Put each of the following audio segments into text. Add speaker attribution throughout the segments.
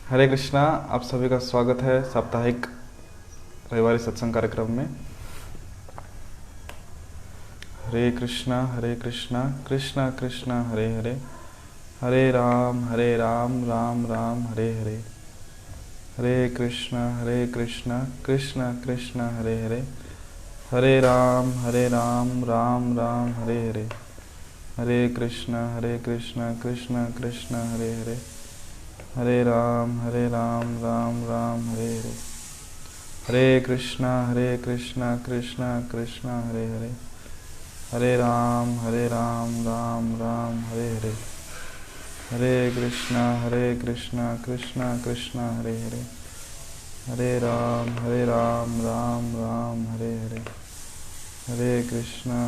Speaker 1: हरे कृष्णा। आप सभी का स्वागत है साप्ताहिक रविवारी सत्संग कार्यक्रम में। हरे कृष्णा कृष्णा कृष्णा हरे हरे, हरे राम राम राम हरे हरे। हरे कृष्णा कृष्णा कृष्णा हरे हरे, हरे राम राम राम हरे हरे। हरे कृष्णा कृष्णा कृष्णा हरे हरे, हरे राम राम राम हरे हरे। हरे कृष्णा कृष्णा कृष्णा हरे हरे, हरे राम राम राम हरे हरे। हरे कृष्णा कृष्णा कृष्णा हरे हरे, हरे राम राम राम हरे हरे। हरे कृष्णा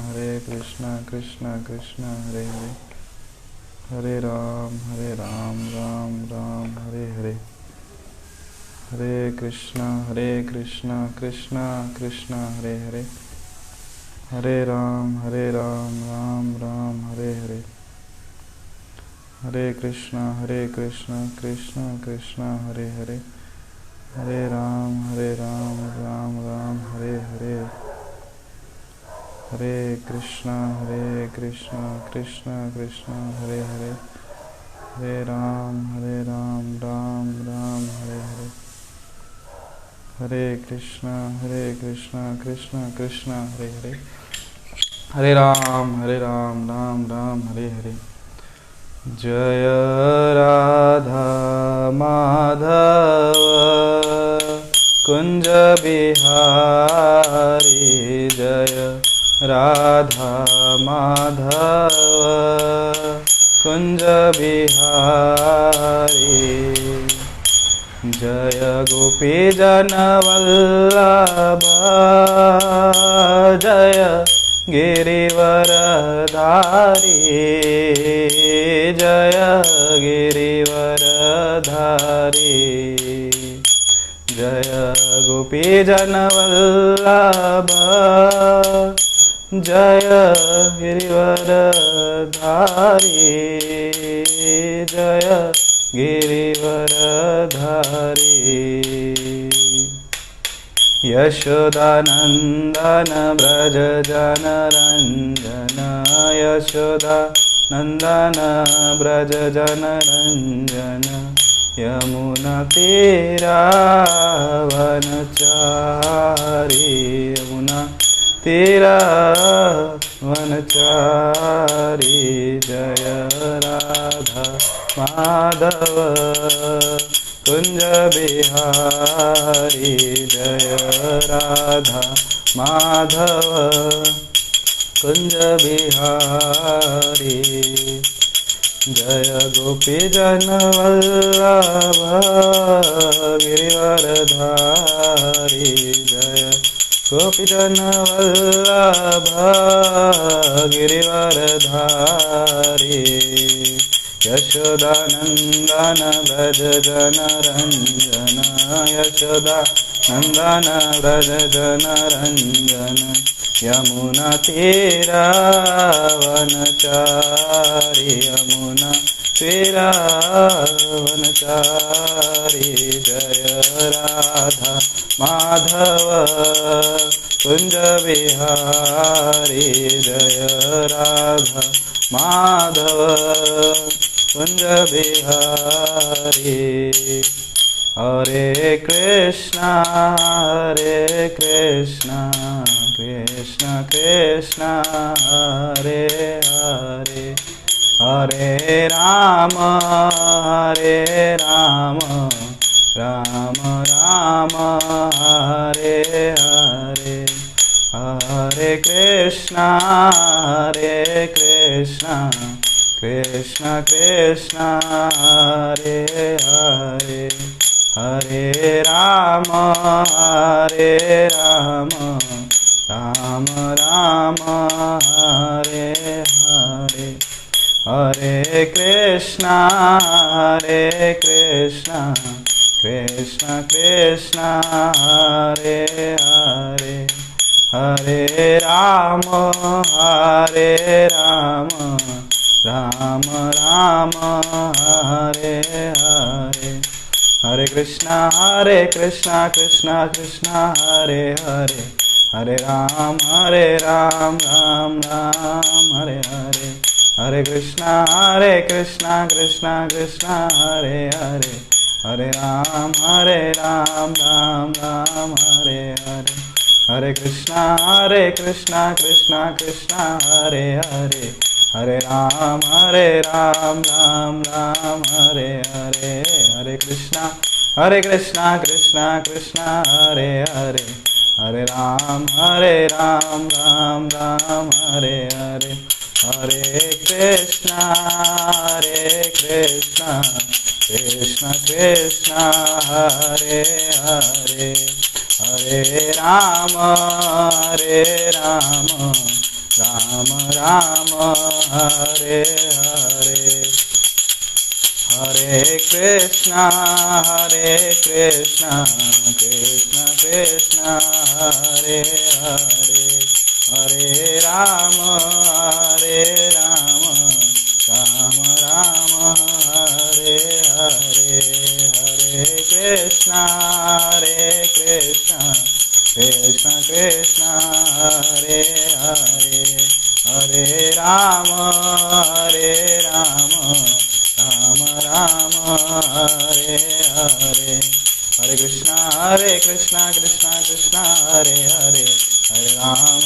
Speaker 1: कृष्णा कृष्णा हरे हरे, हरे राम राम राम हरे हरे। हरे कृष्णा कृष्णा कृष्णा हरे हरे, हरे राम राम राम हरे हरे। हरे कृष्णा कृष्णा कृष्णा हरे हरे, हरे राम राम राम हरे हरे। हरे कृष्णा कृष्णा कृष्णा हरे हरे, हरे राम राम राम हरे हरे। हरे कृष्णा कृष्णा कृष्णा हरे हरे, हरे राम राम राम हरे हरे। जय राधा माधव कुंज बिहारी, जय राधा माधव कुंज बिहारी। जय गोपी जन वल्लभ, जय गिरिवरधारी, जय गिरिवरधारी। जय गोपी जन वल्लभ, जय गिरिवरधारी, जय गिरिवरधारी। यशोदानंदन व्रज जनरंजन, यशोदानंदन व्रज जनरंजन। यमुना तीरावनचारी, यमुना तीरावनचारी। जय राधा माधव कुंज बिहारी, जय राधा माधव कुंज बिहारी। जय गोपी जन वल्लभ गिरिवरधारी, जय गोपी जन वल्लभ गिरिवरधारी। यशोदानंदन व्रज जनरंजन, यशोदानंदन व्रज जनरंजन। यमुना तीरावनचारी, यमुना तीरावनचारी। जय राधा माधव कुंज बिहारी, जय राधा माधव कुंज बिहारी। हरे कृष्णा कृष्णा कृष्णा हरे हरे, हरे राम राम राम हरे हरे। हरे कृष्णा कृष्णा कृष्णा हरे हरे, हरे राम राम राम हरे हरे। हरे कृष्णा कृष्णा कृष्णा हरे हरे, हरे राम राम राम हरे हरे। हरे कृष्णा कृष्णा कृष्णा हरे हरे, हरे राम राम राम हरे हरे, हरे कृष्णा कृष्णा कृष्णा हरे हरे, हरे राम राम राम हरे हरे, हरे कृष्णा कृष्णा कृष्णा हरे हरे, हरे राम राम राम हरे हरे, हरे कृष्णा कृष्णा कृष्णा हरे हरे, हरे राम राम राम हरे हरे, हरे कृष्णा कृष्णा कृष्णा हरे हरे, हरे राम राम राम हरे हरे, हरे कृष्णा कृष्णा कृष्णा हरे हरे, हरे राम राम राम हरे हरे, हरे कृष्णा कृष्णा हरे हरे, हरे राम राम हरे हरे, हरे कृष्णा कृष्णा हरे हरे, हरे राम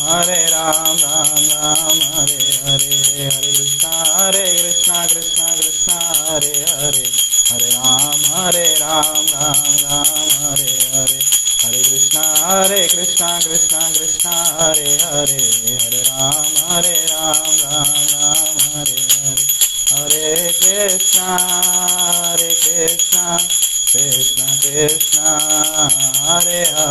Speaker 1: राम हरे हरे, हरे कृष्णा कृष्णा हरे हरे, हरे राम राम हरे हरे, हरे कृष्णा कृष्णा हरे हरे,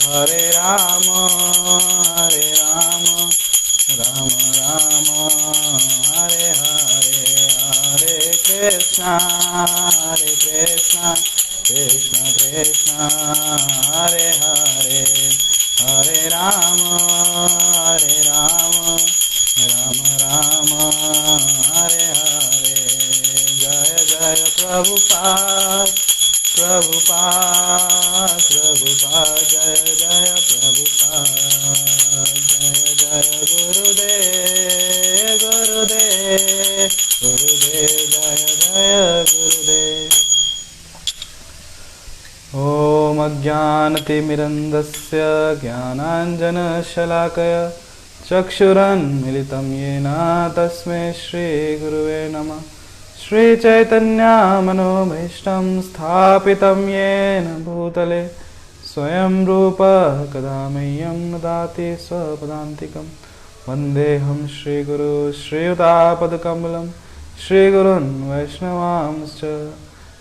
Speaker 1: हरे राम राम हरे हरे, हरे कृष्णा कृष्णा हरे हरे, हरे राम राम राम हरे हरे, हरे कृष्णा कृष्णा हरे हरे, हरे राम राम राम हरे हरे, जय जय प्रभुपाद जय जय प्रभुपाद, जय जय गुरुदेव जय जय गुरुदेव। ॐ अज्ञानतिमिरन्दस्य ज्ञानाञ्जनशलाकया चक्षुरुन्मिलितं येन तस्मै श्रीगुरुवे नमः। श्रीचैतन्यमनोभीष्टं स्थापितं येन भूतले स्वयं रूप कदा मह्यं ददाति स्वपदान्तिकं। वन्देऽहं श्रीगुरु श्रीयुतापदकमलं श्रीगुरुन् वैष्णवांश्च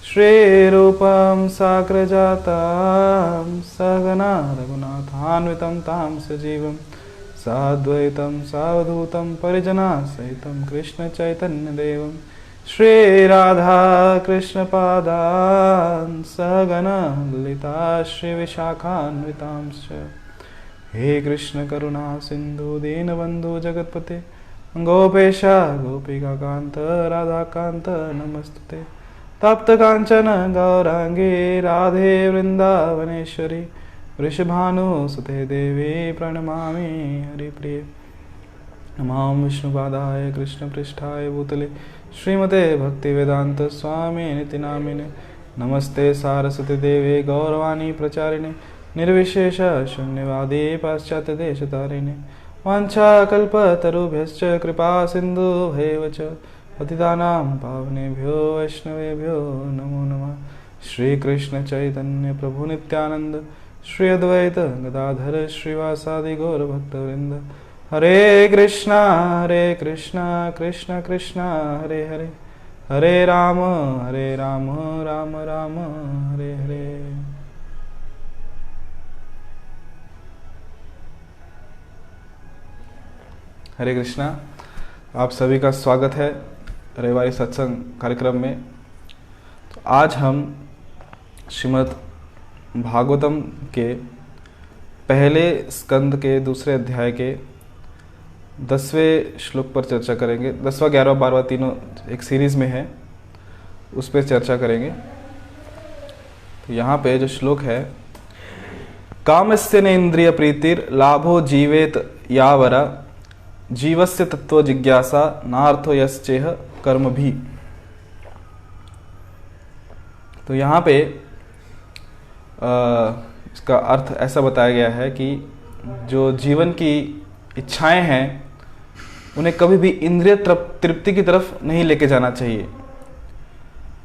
Speaker 1: श्रीरूपं साग्रजातं सहगना रघुनाथान्वितं तं सजीवं साद्वैतं सावधूतं परिजनसहितं कृष्णचैतन्यदेवं श्रीराधा कृष्णपादान् सहगना ललिता श्रीविशाखान्वितांश्च। हे कृष्ण करुणा सिन्धु दीनबन्धु जगत्पते गोपेश गोपिकान्त राधाकान्त नमस्तुते। तप्त कांचन गौरांगी राधे वृंदावनेश्वरी वृषभानुसुते देवी प्रणमामि हरिप्रिये। नमो विष्णुपादाय कृष्णपृष्ठाय भूतले श्रीमते भक्तिवेदांत स्वामी निति नामिने। नमस्ते सारस्वती देवे गौरवाणी प्रचारिणे निर्विशेष शून्यवादी पाश्चात्य देशतारिणे। वाञ्छाकल्पतरुभ्यश्च कृपा सिन्धुभ्येव च पतितानां पावनेभ्यो वैष्णवेभ्यो नमो नमः। श्रीकृष्ण चैतन्य प्रभु नित्यानंद श्री अद्वैत गदाधर श्रीवासादि गौरभक्तवृंद। हरे कृष्णा कृष्ण कृष्ण हरे हरे, हरे राम राम राम हरे हरे। हरे कृष्णा, आप सभी का स्वागत है रविवारी सत्संग कार्यक्रम में। तो आज हम श्रीमद् भागवतम के पहले स्कंद के दूसरे अध्याय के 10वें श्लोक पर चर्चा करेंगे। 10वां 11वां 12वां तीनों एक सीरीज में है, उस पर चर्चा करेंगे। तो यहाँ पे जो श्लोक है, कामस्य न इंद्रिय प्रीतिर लाभो जीवेत यावरा जीवस्य तत्व जिज्ञासा नार्थो यश्चेह कर्म भी। तो यहाँ पे इसका अर्थ ऐसा बताया गया है कि जो जीवन की इच्छाएं हैं उन्हें कभी भी इंद्रिय तृप्ति की तरफ नहीं लेके जाना चाहिए।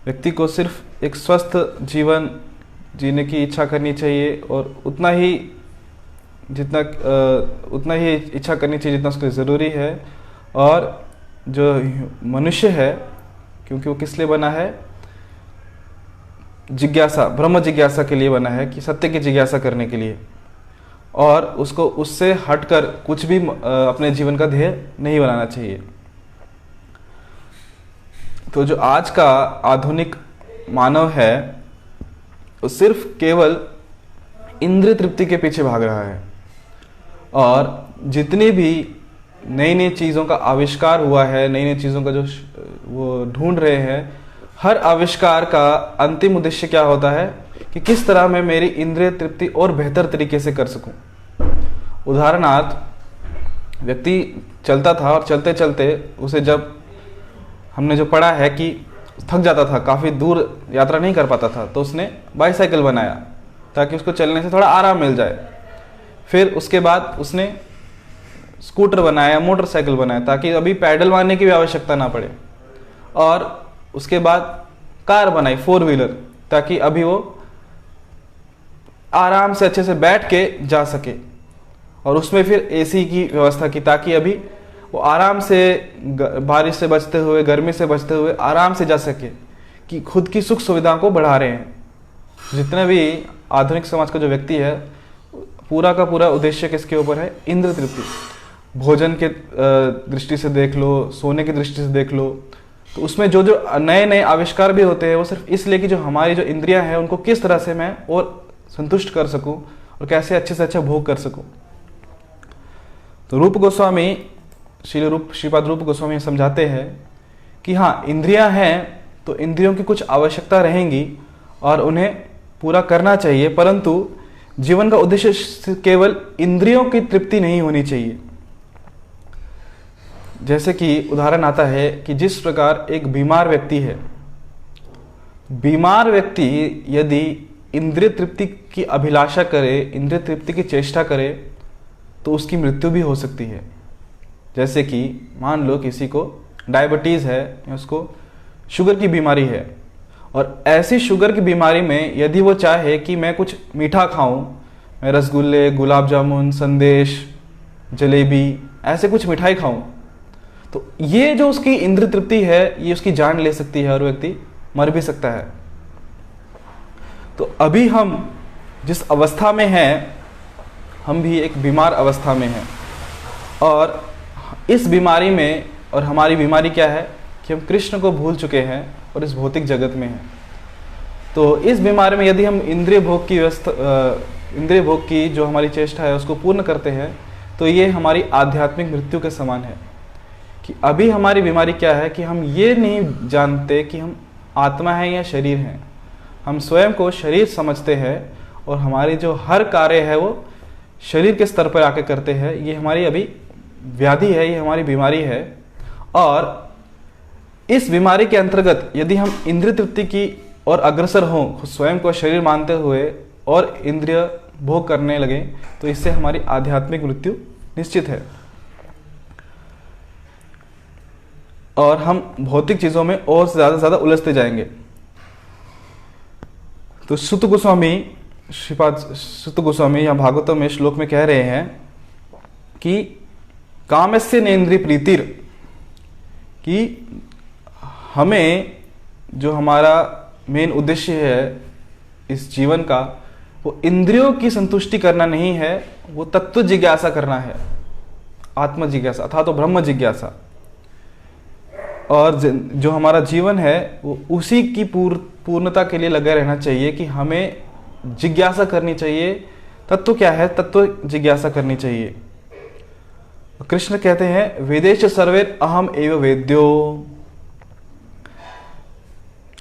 Speaker 1: व्यक्ति को सिर्फ एक स्वस्थ जीवन जीने की इच्छा करनी चाहिए और उतना ही इच्छा करनी चाहिए जितना उसके ज़रूरी है। और जो मनुष्य है, क्योंकि वो किस लिए बना है, जिज्ञासा, ब्रह्म जिज्ञासा के लिए बना है, कि सत्य की जिज्ञासा करने के लिए, और उसको उससे हटकर कुछ भी अपने जीवन का ध्येय नहीं बनाना चाहिए। तो जो आज का आधुनिक मानव है वो सिर्फ केवल इंद्रिय तृप्ति के पीछे भाग रहा है, और जितनी भी नई नई चीज़ों का आविष्कार हुआ है, नई नई चीज़ों का जो वो ढूंढ रहे हैं, हर आविष्कार का अंतिम उद्देश्य क्या होता है कि किस तरह मैं मेरी इंद्रिय तृप्ति और बेहतर तरीके से कर सकूं। उदाहरणार्थ, व्यक्ति चलता था और चलते चलते उसे, जब हमने जो पढ़ा है कि थक जाता था, काफ़ी दूर यात्रा नहीं कर पाता था, तो उसने बाईसाइकिल बनाया ताकि उसको चलने से थोड़ा आराम मिल जाए। फिर उसके बाद उसने स्कूटर बनाया, मोटरसाइकिल बनाया, ताकि अभी पैडल मारने की भी आवश्यकता ना पड़े। और उसके बाद कार बनाई, 4 व्हीलर, ताकि अभी वो आराम से अच्छे से बैठ के जा सके। और उसमें फिर एसी की व्यवस्था की, ताकि अभी वो आराम से बारिश से बचते हुए, गर्मी से बचते हुए आराम से जा सके, कि खुद की सुख सुविधाओं को बढ़ा रहे हैं। जितने भी आधुनिक समाज का जो व्यक्ति है, पूरा का पूरा उद्देश्य किसके ऊपर है? इंद्रिय तृप्ति। भोजन के दृष्टि से देख लो, सोने की दृष्टि से देख लो, तो उसमें जो जो नए नए आविष्कार भी होते हैं वो सिर्फ इसलिए कि जो हमारी जो इंद्रियां हैं उनको किस तरह से मैं और संतुष्ट कर सकूं और कैसे अच्छे से अच्छा भोग कर सकूं। तो रूप गोस्वामी, श्रीपाद रूप गोस्वामी समझाते हैं कि हाँ, इंद्रियां हैं तो इंद्रियों की कुछ आवश्यकता रहेंगी और उन्हें पूरा करना चाहिए, परंतु जीवन का उद्देश्य केवल इंद्रियों की तृप्ति नहीं होनी चाहिए। जैसे कि उदाहरण आता है कि जिस प्रकार एक बीमार व्यक्ति है, बीमार व्यक्ति यदि इंद्रिय तृप्ति की अभिलाषा करे, इंद्रिय तृप्ति की चेष्टा करे, तो उसकी मृत्यु भी हो सकती है। जैसे कि मान लो किसी को डायबिटीज़ है या उसको शुगर की बीमारी है, और ऐसी शुगर की बीमारी में यदि वो चाहे कि मैं कुछ मीठा खाऊं, मैं रसगुल्ले, गुलाब जामुन, संदेश, जलेबी, ऐसे कुछ मिठाई खाऊं, तो ये जो उसकी इंद्रिय तृप्ति है ये उसकी जान ले सकती है और व्यक्ति मर भी सकता है। तो अभी हम जिस अवस्था में हैं, हम भी एक बीमार अवस्था में हैं, और इस बीमारी में, और हमारी बीमारी क्या है कि हम कृष्ण को भूल चुके हैं और इस भौतिक जगत में हैं। तो इस बीमारी में यदि हम इंद्रिय भोग की जो हमारी चेष्टा है उसको पूर्ण करते हैं, तो ये हमारी आध्यात्मिक मृत्यु के समान है। कि अभी हमारी बीमारी क्या है कि हम ये नहीं जानते कि हम आत्मा हैं या शरीर हैं। हम स्वयं को शरीर समझते हैं और हमारी जो हर कार्य है वो शरीर के स्तर पर आके करते हैं। ये हमारी अभी व्याधि है, ये हमारी बीमारी है। और इस बीमारी के अंतर्गत यदि हम इंद्रिय तृप्ति की और अग्रसर हों, स्वयं को शरीर मानते हुए और इंद्रिय भोग करने लगे, तो इससे हमारी आध्यात्मिक मृत्यु निश्चित है और हम भौतिक चीजों में और ज्यादा उलझते जाएंगे। तो सुत गोस्वामी, श्रीपाद सुत गोस्वामी या भागवतम में श्लोक में कह रहे हैं कि कामस्य नेन्द्रिय प्रीतिर, कि हमें जो हमारा मेन उद्देश्य है इस जीवन का, वो इंद्रियों की संतुष्टि करना नहीं है, वो तत्व जिज्ञासा करना है, आत्म जिज्ञासा अर्थात तो ब्रह्म जिज्ञासा। और जो हमारा जीवन है वो उसी की पूर्णता के लिए लगा रहना चाहिए कि हमें जिज्ञासा करनी चाहिए। तत्व क्या है? तत्व जिज्ञासा करनी चाहिए। कृष्ण कहते हैं वेदेश सर्वे अहम एव वेद्यो,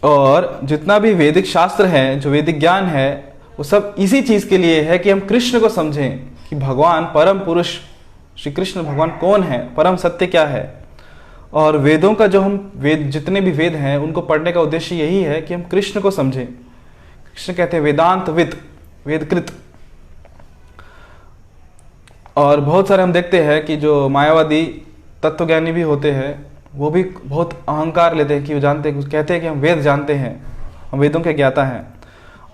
Speaker 1: और जितना भी वैदिक शास्त्र है, जो वैदिक ज्ञान है, वो सब इसी चीज के लिए है कि हम कृष्ण को समझें कि भगवान परम पुरुष श्री कृष्ण भगवान कौन है, परम सत्य क्या है। और वेदों का जो हम जितने भी वेद हैं उनको पढ़ने का उद्देश्य यही है कि हम कृष्ण को समझें। कृष्ण कहते हैं वेदांत वेदकृत। और बहुत सारे हम देखते हैं कि जो मायावादी तत्वज्ञानी भी होते हैं वो भी बहुत अहंकार लेते हैं कि वो जानते हैं, कहते हैं कि हम वेद जानते हैं, हम वेदों के ज्ञाता हैं।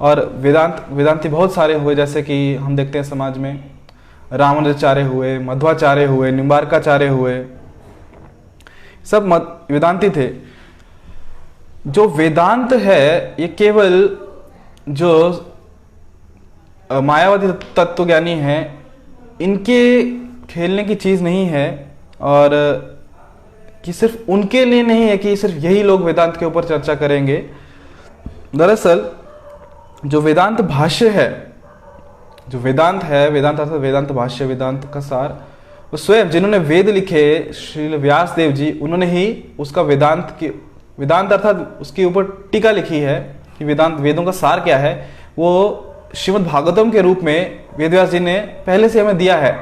Speaker 1: और वेदांती बहुत सारे हुए, जैसे कि हम देखते हैं समाज में रामानुजाचार्य हुए, मध्वाचार्य हुए, निम्बार्काचार्य हुए, सब वेदांती थे। जो वेदांत है ये केवल जो मायावादी तत्वज्ञानी हैं इनके खेलने की चीज नहीं है, और कि सिर्फ उनके लिए नहीं है कि सिर्फ यही लोग वेदांत के ऊपर चर्चा करेंगे। दरअसल जो वेदांत भाष्य है, जो वेदांत है, वेदांत अर्थात वेदांत भाष्य, वेदांत का सार, वो स्वयं जिन्होंने वेद लिखे श्रील व्यास देव जी, उन्होंने ही उसका वेदांत अर्थात उसके ऊपर टीका लिखी है कि वेदों का सार क्या है, वो श्रीमद् भागवतम के रूप में वेदव्यास जी ने पहले से हमें दिया है,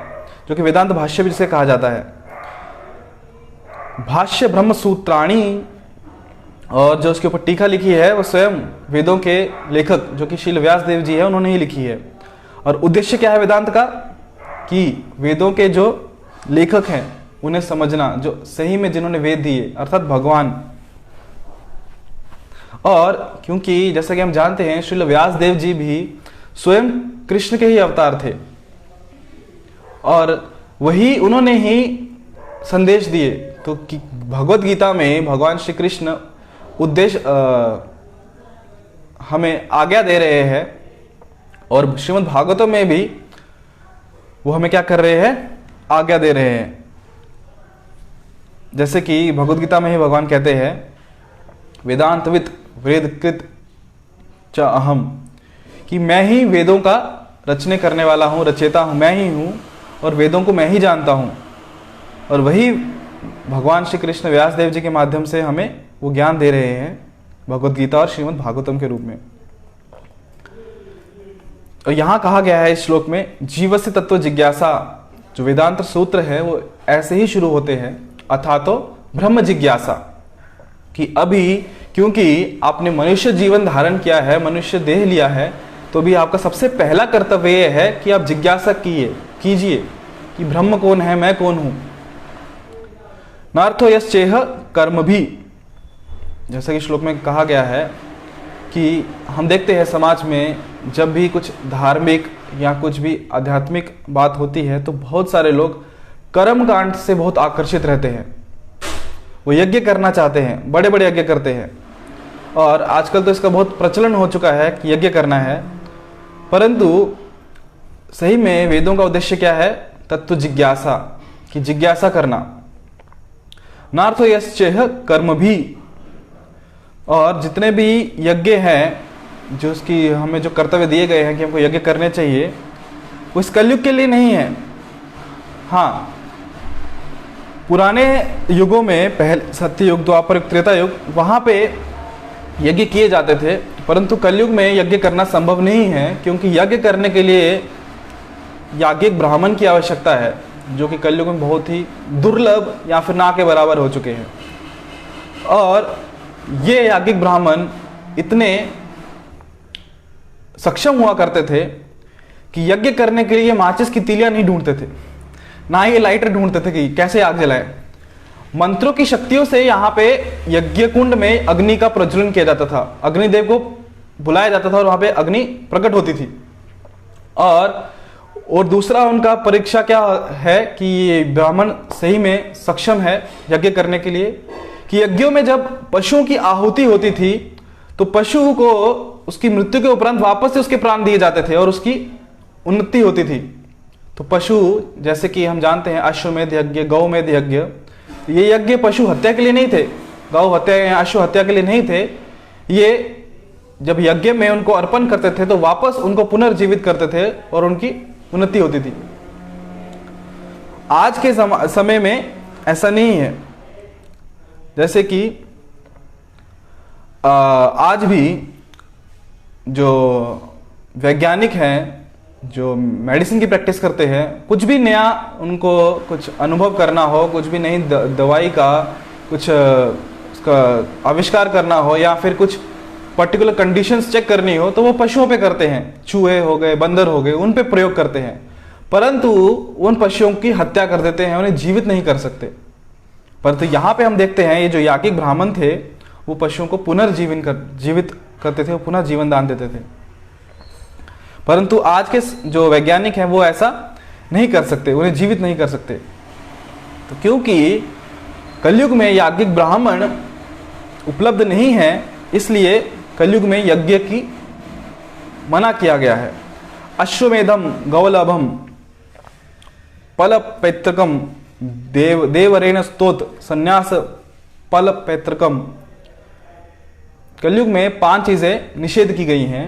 Speaker 1: जो कि वेदांत भाष्य भी जिसे कहा जाता है। भाष्य ब्रह्म सूत्राणी, और जो उसके ऊपर टीका लिखी है वो स्वयं वेदों के लेखक जो कि श्रील व्यास देव जी है उन्होंने ही लिखी है। और उद्देश्य क्या है वेदांत का, कि वेदों के जो लेखक हैं उन्हें समझना, जो सही में जिन्होंने वेद दिए अर्थात भगवान। और क्योंकि जैसा कि हम जानते हैं श्रील व्यास देव जी भी स्वयं कृष्ण के ही अवतार थे, और वही उन्होंने ही संदेश दिए। तो भगवत गीता में भगवान श्री कृष्ण उद्देश्य हमें आज्ञा दे रहे हैं, और श्रीमद् भागवतम में भी वो हमें क्या कर रहे हैं, आज्ञा दे रहे हैं। जैसे कि भगवत गीता में ही भगवान कहते हैं वेदांतविद वेदकृत च अहम, कि मैं ही वेदों का रचने करने वाला हूँ, रचेता हूँ, मैं ही हूँ, और वेदों को मैं ही जानता हूँ। और वही भगवान श्री कृष्ण व्यास देव जी के माध्यम से हमें वो ज्ञान दे रहे हैं भगवत गीता और श्रीमद् भागवतम के रूप में। और यहां कहा गया है इस श्लोक में जीवस्य तत्व जिज्ञासा, जो वेदांत सूत्र है वो ऐसे ही शुरू होते हैं, अथा तो ब्रह्म जिज्ञासा, कि अभी क्योंकि आपने मनुष्य जीवन धारण किया है, मनुष्य देह लिया है, तो भी आपका सबसे पहला कर्तव्य यह है कि आप जिज्ञासा कीजिए कि ब्रह्म कौन है, मैं कौन हूं। नार्थो यश्चेह कर्म भी, जैसा कि श्लोक में कहा गया है कि हम देखते हैं समाज में जब भी कुछ धार्मिक या कुछ भी आध्यात्मिक बात होती है तो बहुत सारे लोग कर्म कांड से बहुत आकर्षित रहते हैं, वो यज्ञ करना चाहते हैं, बड़े बड़े यज्ञ करते हैं। और आजकल तो इसका बहुत प्रचलन हो चुका है कि यज्ञ करना है, परंतु सही में वेदों का उद्देश्य क्या है, तत्व जिज्ञासा, कि जिज्ञासा करना। नार्थो यश्चेह कर्म भी, और जितने भी यज्ञ हैं जो उसकी हमें जो कर्तव्य दिए गए हैं कि हमको यज्ञ करने चाहिए, वो इस कलयुग के लिए नहीं है। हाँ, पुराने युगों में, पहले सत्य युग, द्वापर युग, त्रेता युग, वहां पे यज्ञ किए जाते थे, परंतु कलयुग में यज्ञ करना संभव नहीं है, क्योंकि यज्ञ करने के लिए याज्ञिक ब्राह्मण की आवश्यकता है, जो कि कलयुग में बहुत ही दुर्लभ या फिर ना के बराबर हो चुके हैं। और ये याज्ञिक ब्राह्मण इतने सक्षम हुआ करते थे कि यज्ञ करने के लिए माचिस की तीलियां नहीं ढूंढते थे, ना ही लाइटर ढूंढते थे कि कैसे आग जलाएं। मंत्रों की शक्तियों से यहाँ पे यज्ञ कुंड में अग्नि का प्रज्वलन किया जाता था, अग्निदेव को बुलाया जाता था और वहां पे अग्नि प्रकट होती थी। और दूसरा उनका परीक्षा क्या है कि ये ब्राह्मण सही में सक्षम है यज्ञ करने के लिए, कि यज्ञों में जब पशुओं की आहुति होती थी तो पशु को उसकी मृत्यु के उपरांत वापस से उसके प्राण दिए जाते थे और उसकी उन्नति होती थी। तो पशु, जैसे कि हम जानते हैं अश्वमेध यज्ञ, गौमेध यज्ञ, ये यज्ञ पशु हत्या के लिए नहीं थे, गौ हत्या या अश्व हत्या के लिए नहीं थे। ये जब यज्ञ में उनको अर्पण करते थे तो वापस उनको पुनर्जीवित करते थे और उनकी उन्नति होती थी। आज के समय में ऐसा नहीं है। जैसे कि आज भी जो वैज्ञानिक हैं, जो मेडिसिन की प्रैक्टिस करते हैं, कुछ भी नया उनको कुछ अनुभव करना हो, कुछ भी नई दवाई का कुछ उसका आविष्कार करना हो या फिर कुछ पर्टिकुलर कंडीशंस चेक करनी हो, तो वो पशुओं पे करते हैं। चूहे हो गए, बंदर हो गए, उन पे प्रयोग करते हैं, परंतु उन पशुओं की हत्या कर देते हैं, उन्हें जीवित नहीं कर सकते। परंतु यहाँ पे हम देखते हैं ये जो याज्ञिक ब्राह्मण थे वो पशुओं को जीवित करते थे, वो पुनः जीवन दान देते थे। परंतु आज के जो वैज्ञानिक हैं वो ऐसा नहीं कर सकते, उन्हें जीवित नहीं कर सकते। तो क्योंकि कलयुग में याज्ञिक ब्राह्मण उपलब्ध नहीं है, इसलिए कलयुग में यज्ञ की मना किया गया है। अश्वमेधम गौलभम पल पैतृकम देवरेण स्तोत संन्यास पल पैतृकम। कलयुग में 5 चीजें निषेध की गई हैं,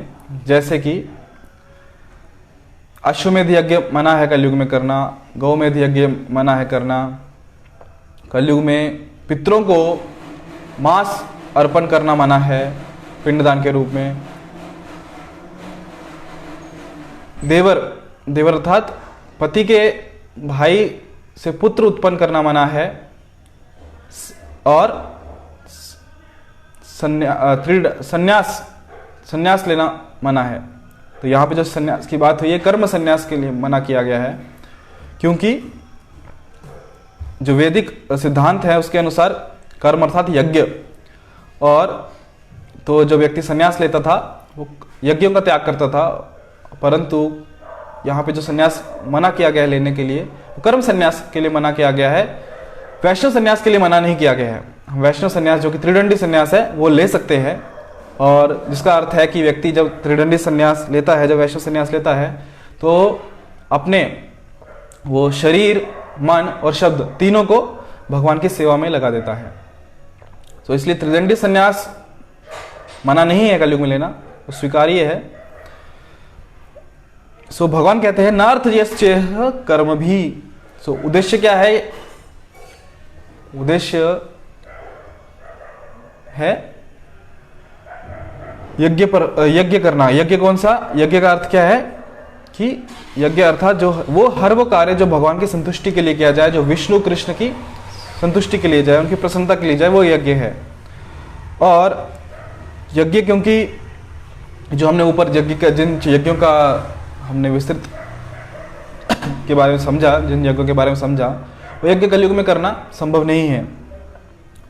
Speaker 1: जैसे कि अश्वमेध यज्ञ मना है कलयुग में करना, गौमेध यज्ञ मना है करना, कलयुग में पितरों को मांस अर्पण करना मना है पिंडदान के रूप में, देवर अर्थात पति के भाई से पुत्र उत्पन्न करना मना है, और संन्यास लेना मना है। तो यहाँ पे जो संन्यास की बात हुई है, कर्म संन्यास के लिए मना किया गया है, क्योंकि जो वैदिक सिद्धांत है उसके अनुसार कर्म अर्थात यज्ञ, और तो जो व्यक्ति संन्यास लेता था वो यज्ञों का त्याग करता था, परंतु यहाँ पे जो संन्यास मना किया गया है लेने के लिए, कर्म संन्यास के लिए मना किया गया है, वैष्णव संन्यास के लिए मना नहीं किया गया है। वैष्णव संन्यास जो कि त्रिदंडी संन्यास है वो ले सकते हैं, और जिसका अर्थ है कि व्यक्ति जब त्रिदंडी संन्यास लेता है, जब वैष्णव संन्यास लेता है, तो अपने वो शरीर, मन और शब्द तीनों को भगवान की सेवा में लगा देता है। तो इसलिए त्रिदंडी संन्यास मना नहीं है कलयुग में लेना, वो स्वीकार्य है। सो भगवान कहते हैं नार्थ यश्चेह कर्म भी। सो उद्देश्य क्या है? उद्देश्य है यज्ञ करना। यज्ञ कौन सा? यज्ञ का अर्थ क्या है कि यज्ञ अर्थात जो हर वो कार्य जो भगवान की संतुष्टि के लिए किया जाए, जो विष्णु कृष्ण की संतुष्टि के लिए जाए, उनकी प्रसन्नता के लिए जाए, वो यज्ञ है। और यज्ञ, क्योंकि जो हमने ऊपर जिन यज्ञों का हमने विस्तृत के बारे में समझा, जिन यज्ञों के बारे में समझा, वो यज्ञ कलयुग में करना संभव नहीं है।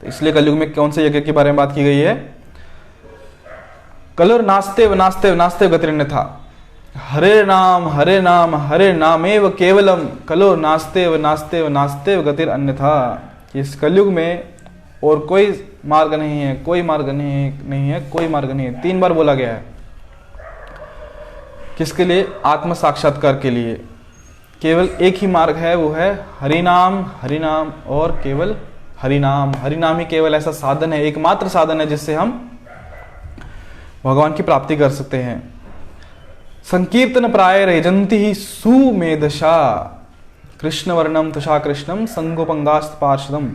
Speaker 1: तो इसलिए कलयुग में कौन से यज्ञ के बारे में बात की गई है? कलुर नास्ते गतिरन्य था, हरे नाम हरे नामेव केवलम, कलो नास्ते गतिर अन्य था। इस कलयुग में और कोई मार्ग नहीं है, कोई मार्ग नहीं है, कोई मार्ग नहीं है। 3 बार बोला गया है। किसके लिए? आत्म साक्षात्कार के लिए। केवल एक ही मार्ग है, वो है हरिनाम और केवल हरिनाम ही केवल ऐसा साधन है, एकमात्र साधन है जिससे हम भगवान की प्राप्ति कर सकते हैं। संकीर्तन प्राय रेजंती ही सुमेधशा, कृष्ण वर्णम तुषा कृष्णम संगोपंगास्त पार्षदम।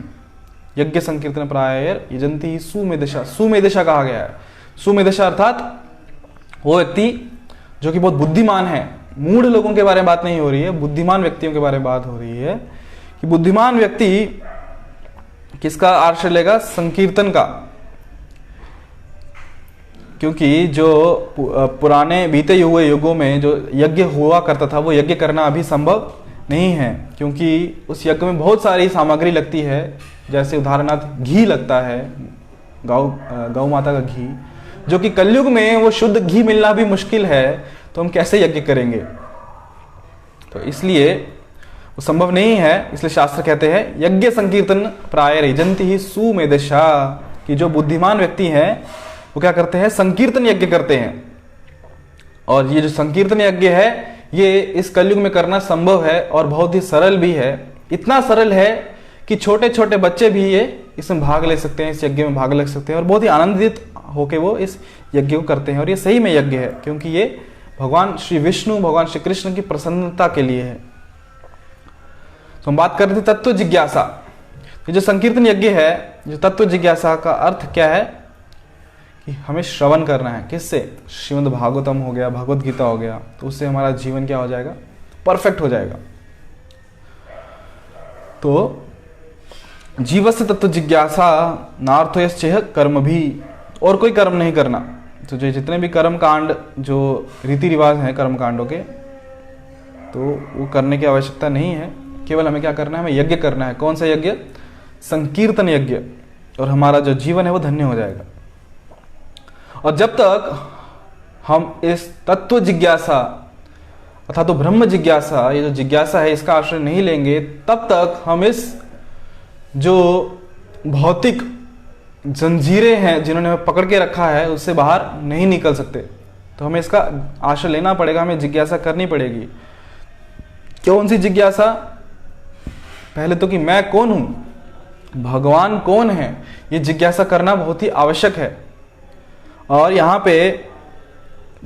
Speaker 1: यज्ञ संकीर्तन प्राय यजंती ही सुमेधशा कहा गया है। सुमेधशा अर्थात वो व्यक्ति जो कि बहुत बुद्धिमान है। मूढ़ लोगों के बारे में बात नहीं हो रही है, बुद्धिमान व्यक्तियों के बारे में बात हो रही है कि बुद्धिमान व्यक्ति किसका आश्रय लेगा? संकीर्तन का। क्योंकि जो पुराने बीते हुए युगों में जो यज्ञ हुआ करता था, वो यज्ञ करना अभी संभव नहीं है, क्योंकि उस यज्ञ में बहुत सारी सामग्री लगती है। जैसे उदाहरणार्थ घी लगता है, गौ माता का घी, जो कि कलयुग में वो शुद्ध घी मिलना भी मुश्किल है, तो हम कैसे यज्ञ करेंगे? तो इसलिए वो संभव नहीं है। इसलिए शास्त्र कहते हैं यज्ञ संकीर्तन प्राय रेजंती ही सुमेधशा, कि जो बुद्धिमान व्यक्ति हैं वो क्या करते हैं? संकीर्तन यज्ञ करते हैं। और ये जो संकीर्तन यज्ञ है ये इस कलयुग में करना संभव है और बहुत ही सरल भी है। इतना सरल है कि छोटे छोटे बच्चे भी ये इसमें भाग ले सकते हैं, इस यज्ञ में भाग ले सकते हैं, और बहुत ही आनंदित होकर वो इस यज्ञ को करते हैं। और ये सही में यज्ञ है, क्योंकि ये भगवान श्री विष्णु, भगवान श्री कृष्ण की प्रसन्नता के लिए है। तो हम बात कर रहे थे तत्व जिज्ञासा। ये जो संकीर्तन यज्ञ है, जो तत्व जिज्ञासा का अर्थ क्या है कि हमें श्रवण करना है। किससे? श्रीमद् भागवतम हो गया, भगवत गीता हो गया, तो उससे हमारा जीवन क्या हो जाएगा? परफेक्ट हो जाएगा। तो जीवस्य तत्व जिज्ञासा नार्थयश्चेह कर्म भी, और कोई कर्म नहीं करना। तो जो जितने भी कर्म कांड, जो रीति रिवाज हैं कर्म कांडों के, तो वो करने की आवश्यकता नहीं है। केवल हमें क्या करना है? हमें यज्ञ करना है। कौन सा यज्ञ? संकीर्तन यज्ञ, और हमारा जो जीवन है वो धन्य हो जाएगा। और जब तक हम इस तत्व जिज्ञासा अर्थात तो ब्रह्म जिज्ञासा, ये जो जिज्ञासा है, इसका आश्रय नहीं लेंगे, तब तक हम इस जो भौतिक जंजीरें हैं जिन्होंने हमें पकड़ के रखा है, उससे बाहर नहीं निकल सकते। तो हमें इसका आश्रय लेना पड़ेगा, हमें जिज्ञासा करनी पड़ेगी। कौन सी जिज्ञासा? पहले तो कि मैं कौन हूं, भगवान कौन है, ये जिज्ञासा करना बहुत ही आवश्यक है। और यहां पे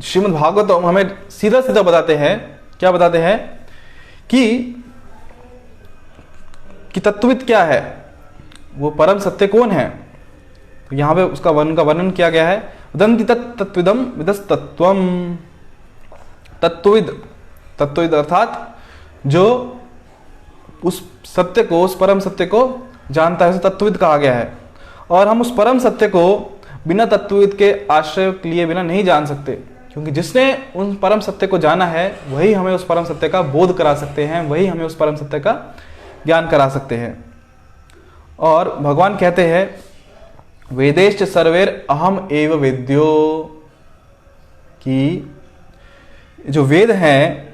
Speaker 1: श्रीमद् भागवतम हमें सीधा सीधा बताते हैं, क्या बताते हैं? कि तत्वविद क्या है, वो परम सत्य कौन है। तो यहां पे उसका वर्णन किया गया है। वदन्ति तत्त्वविदं विदस्तत्त्वम्। तत्वविद, तत्वविद अर्थात जो उस सत्य को, उस परम सत्य को जानता है, उसे तत्वविद कहा गया है। और हम उस परम सत्य को बिना तत्वविद के आश्रय लिए बिना नहीं जान सकते, क्योंकि जिसने उन परम सत्य को जाना है वही हमें उस परम सत्य का बोध करा सकते हैं, वही हमें उस परम सत्य का ज्ञान करा सकते हैं। और भगवान कहते हैं वेदेश्च सर्वेर अहम एव वेद्यो, कि जो वेद हैं,